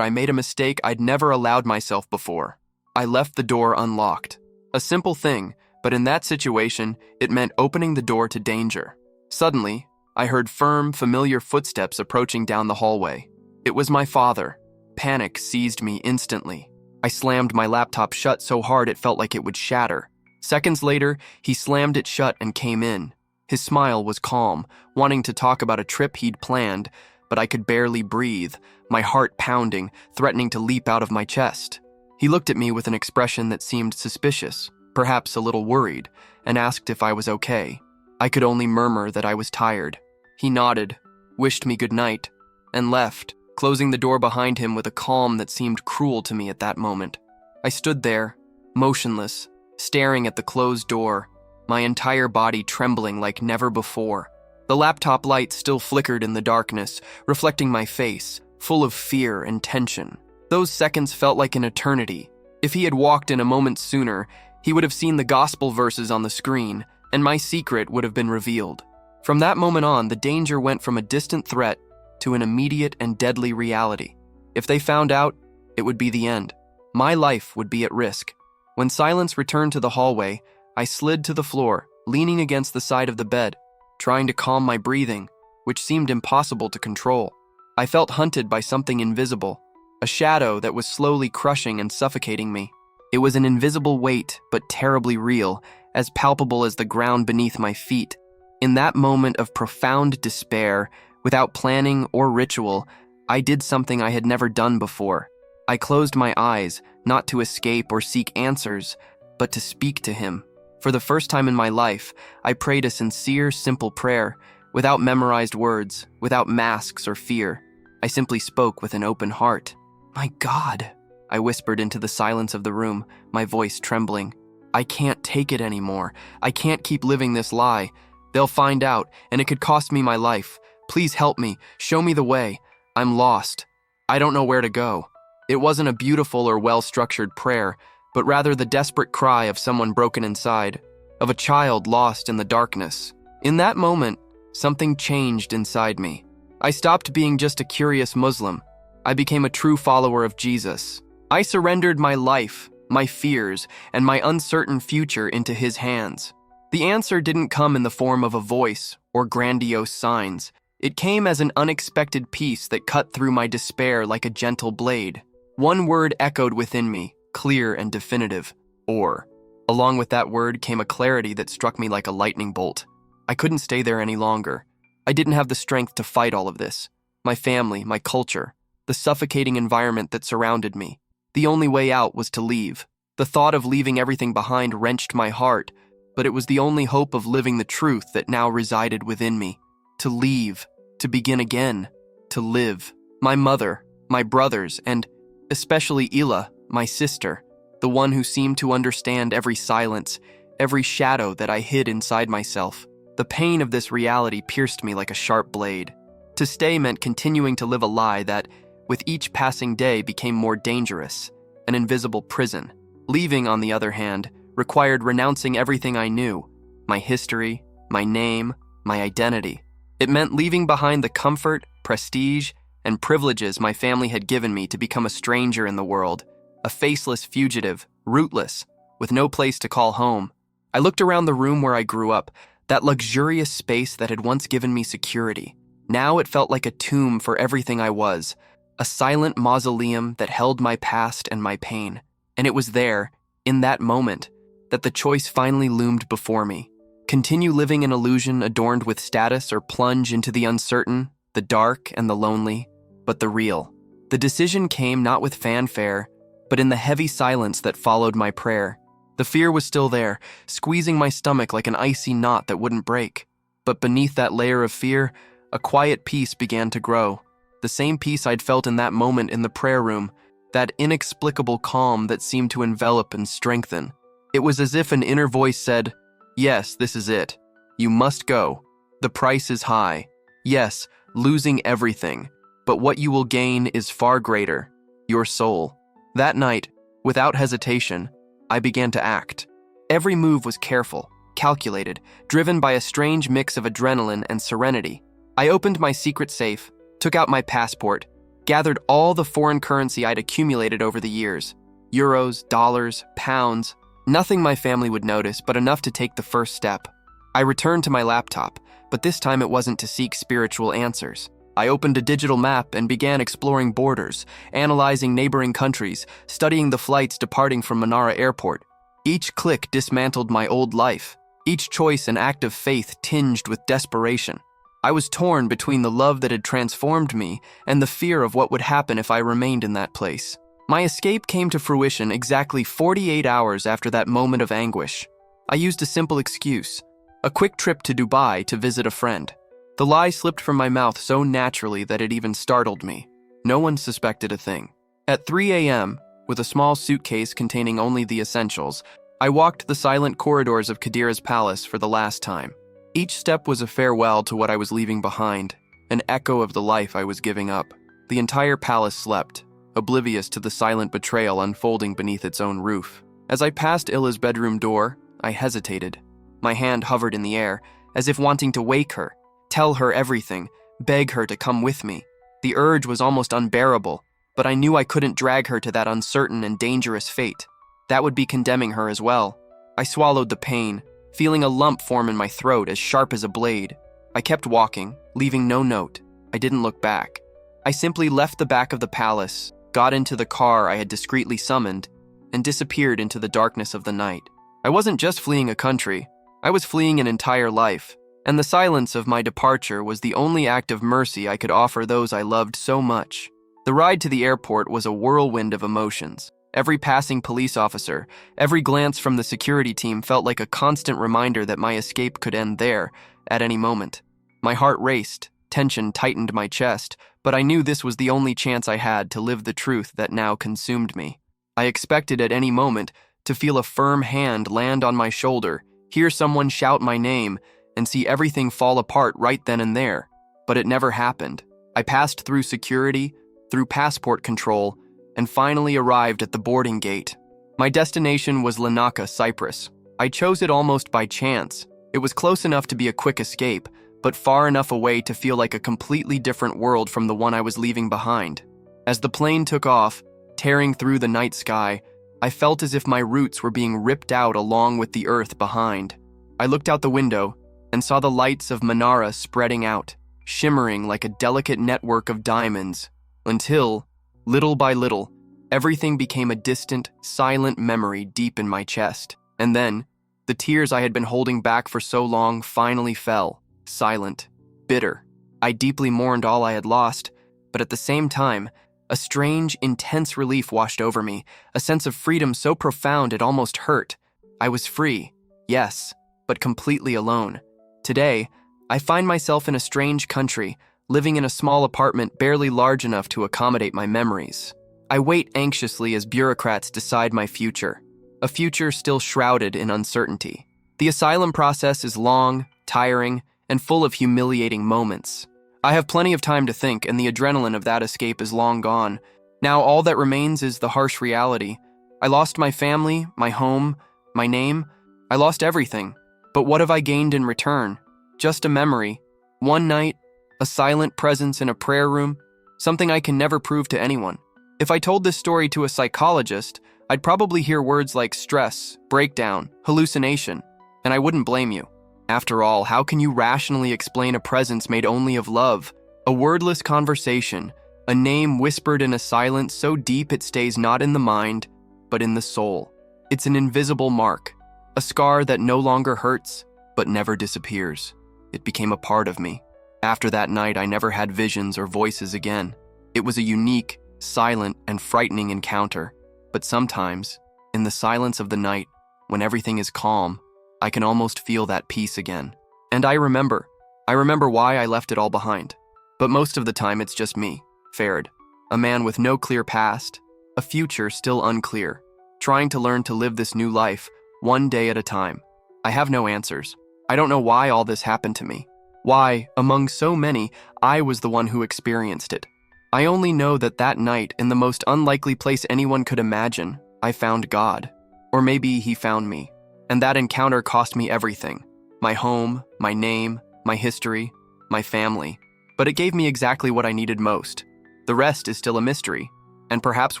I made a mistake I'd never allowed myself before. I left the door unlocked. A simple thing, but in that situation, it meant opening the door to danger. Suddenly, I heard firm, familiar footsteps approaching down the hallway. It was my father. Panic seized me instantly. I slammed my laptop shut so hard it felt like it would shatter. Seconds later, he slammed it shut and came in. His smile was calm, wanting to talk about a trip he'd planned, but I could barely breathe, my heart pounding, threatening to leap out of my chest. He looked at me with an expression that seemed suspicious, perhaps a little worried, and asked if I was okay. I could only murmur that I was tired. He nodded, wished me good night, and left, closing the door behind him with a calm that seemed cruel to me at that moment. I stood there, motionless, staring at the closed door, my entire body trembling like never before. The laptop light still flickered in the darkness, reflecting my face, full of fear and tension. Those seconds felt like an eternity. If he had walked in a moment sooner, he would have seen the gospel verses on the screen, and my secret would have been revealed. From that moment on, the danger went from a distant threat to an immediate and deadly reality. If they found out, it would be the end. My life would be at risk. When silence returned to the hallway, I slid to the floor, leaning against the side of the bed, trying to calm my breathing, which seemed impossible to control. I felt hunted by something invisible, a shadow that was slowly crushing and suffocating me. It was an invisible weight, but terribly real, as palpable as the ground beneath my feet. In that moment of profound despair, without planning or ritual, I did something I had never done before. I closed my eyes, not to escape or seek answers, but to speak to him. For the first time in my life, I prayed a sincere, simple prayer, without memorized words, without masks or fear. I simply spoke with an open heart. "My God," I whispered into the silence of the room, my voice trembling. "I can't take it anymore. I can't keep living this lie. They'll find out, and it could cost me my life. Please help me. Show me the way. I'm lost. I don't know where to go." It wasn't a beautiful or well-structured prayer, but rather the desperate cry of someone broken inside, of a child lost in the darkness. In that moment, something changed inside me. I stopped being just a curious Muslim. I became a true follower of Jesus. I surrendered my life, my fears, and my uncertain future into his hands. The answer didn't come in the form of a voice or grandiose signs. It came as an unexpected peace that cut through my despair like a gentle blade. One word echoed within me, clear and definitive, or. Along with that word came a clarity that struck me like a lightning bolt. I couldn't stay there any longer. I didn't have the strength to fight all of this. My family, my culture, the suffocating environment that surrounded me. The only way out was to leave. The thought of leaving everything behind wrenched my heart, but it was the only hope of living the truth that now resided within me. To leave, to begin again, to live. My mother, my brothers, and especially Ila, my sister, the one who seemed to understand every silence, every shadow that I hid inside myself. The pain of this reality pierced me like a sharp blade. To stay meant continuing to live a lie that, with each passing day, became more dangerous, an invisible prison. Leaving, on the other hand, required renouncing everything I knew, my history, my name, my identity. It meant leaving behind the comfort, prestige, and privileges my family had given me to become a stranger in the world, a faceless fugitive, rootless, with no place to call home. I looked around the room where I grew up, that luxurious space that had once given me security. Now it felt like a tomb for everything I was, a silent mausoleum that held my past and my pain. And it was there, in that moment, that the choice finally loomed before me. Continue living an illusion adorned with status, or plunge into the uncertain, the dark, and the lonely, but the real. The decision came not with fanfare, but in the heavy silence that followed my prayer. The fear was still there, squeezing my stomach like an icy knot that wouldn't break. But beneath that layer of fear, a quiet peace began to grow. The same peace I'd felt in that moment in the prayer room, that inexplicable calm that seemed to envelop and strengthen. It was as if an inner voice said, "Yes, this is it. You must go. The price is high. Yes, losing everything. But what you will gain is far greater, your soul." That night, without hesitation, I began to act. Every move was careful, calculated, driven by a strange mix of adrenaline and serenity. I opened my secret safe, took out my passport, gathered all the foreign currency I'd accumulated over the years. Euros, dollars, pounds, nothing my family would notice, but enough to take the first step. I returned to my laptop, but this time it wasn't to seek spiritual answers. I opened a digital map and began exploring borders, analyzing neighboring countries, studying the flights departing from Manara Airport. Each click dismantled my old life, each choice an act of faith tinged with desperation. I was torn between the love that had transformed me and the fear of what would happen if I remained in that place. My escape came to fruition exactly 48 hours after that moment of anguish. I used a simple excuse, a quick trip to Dubai to visit a friend. The lie slipped from my mouth so naturally that it even startled me. No one suspected a thing. At 3 a.m., with a small suitcase containing only the essentials, I walked the silent corridors of Qadira's palace for the last time. Each step was a farewell to what I was leaving behind, an echo of the life I was giving up. The entire palace slept, oblivious to the silent betrayal unfolding beneath its own roof. As I passed Ila's bedroom door, I hesitated. My hand hovered in the air, as if wanting to wake her, tell her everything, beg her to come with me. The urge was almost unbearable, but I knew I couldn't drag her to that uncertain and dangerous fate. That would be condemning her as well. I swallowed the pain, feeling a lump form in my throat as sharp as a blade. I kept walking, leaving no note. I didn't look back. I simply left the back of the palace, got into the car I had discreetly summoned, and disappeared into the darkness of the night. I wasn't just fleeing a country, I was fleeing an entire life, and the silence of my departure was the only act of mercy I could offer those I loved so much. The ride to the airport was a whirlwind of emotions. Every passing police officer, every glance from the security team felt like a constant reminder that my escape could end there, at any moment. My heart raced, tension tightened my chest, but I knew this was the only chance I had to live the truth that now consumed me. I expected at any moment to feel a firm hand land on my shoulder, hear someone shout my name, and see everything fall apart right then and there. But it never happened. I passed through security, through passport control, and finally arrived at the boarding gate. My destination was Larnaca, Cyprus. I chose it almost by chance. It was close enough to be a quick escape, but far enough away to feel like a completely different world from the one I was leaving behind. As the plane took off, tearing through the night sky, I felt as if my roots were being ripped out along with the earth behind. I looked out the window and saw the lights of Manara spreading out, shimmering like a delicate network of diamonds, until, little by little, everything became a distant, silent memory deep in my chest. And then, the tears I had been holding back for so long finally fell, silent, bitter. I deeply mourned all I had lost, but at the same time, a strange, intense relief washed over me, a sense of freedom so profound it almost hurt. I was free, yes, but completely alone. Today, I find myself in a strange country, living in a small apartment barely large enough to accommodate my memories. I wait anxiously as bureaucrats decide my future, a future still shrouded in uncertainty. The asylum process is long, tiring, and full of humiliating moments. I have plenty of time to think, and the adrenaline of that escape is long gone. Now all that remains is the harsh reality. I lost my family, my home, my name. I lost everything. But what have I gained in return? Just a memory. One night, a silent presence in a prayer room, something I can never prove to anyone. If I told this story to a psychologist, I'd probably hear words like stress, breakdown, hallucination, and I wouldn't blame you. After all, how can you rationally explain a presence made only of love, a wordless conversation, a name whispered in a silence so deep it stays not in the mind, but in the soul? It's an invisible mark, a scar that no longer hurts, but never disappears. It became a part of me. After that night, I never had visions or voices again. It was a unique, silent, and frightening encounter. But sometimes, in the silence of the night, when everything is calm, I can almost feel that peace again. And I remember why I left it all behind. But most of the time it's just me, Farid, a man with no clear past, a future still unclear, trying to learn to live this new life, one day at a time. I have no answers. I don't know why all this happened to me. Why, among so many, I was the one who experienced it. I only know that that night, in the most unlikely place anyone could imagine, I found God. Or maybe he found me. And that encounter cost me everything. My home, my name, my history, my family. But it gave me exactly what I needed most. The rest is still a mystery, and perhaps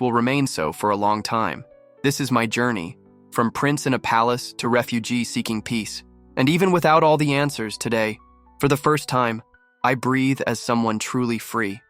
will remain so for a long time. This is my journey, from prince in a palace to refugee seeking peace. And even without all the answers today, for the first time, I breathe as someone truly free.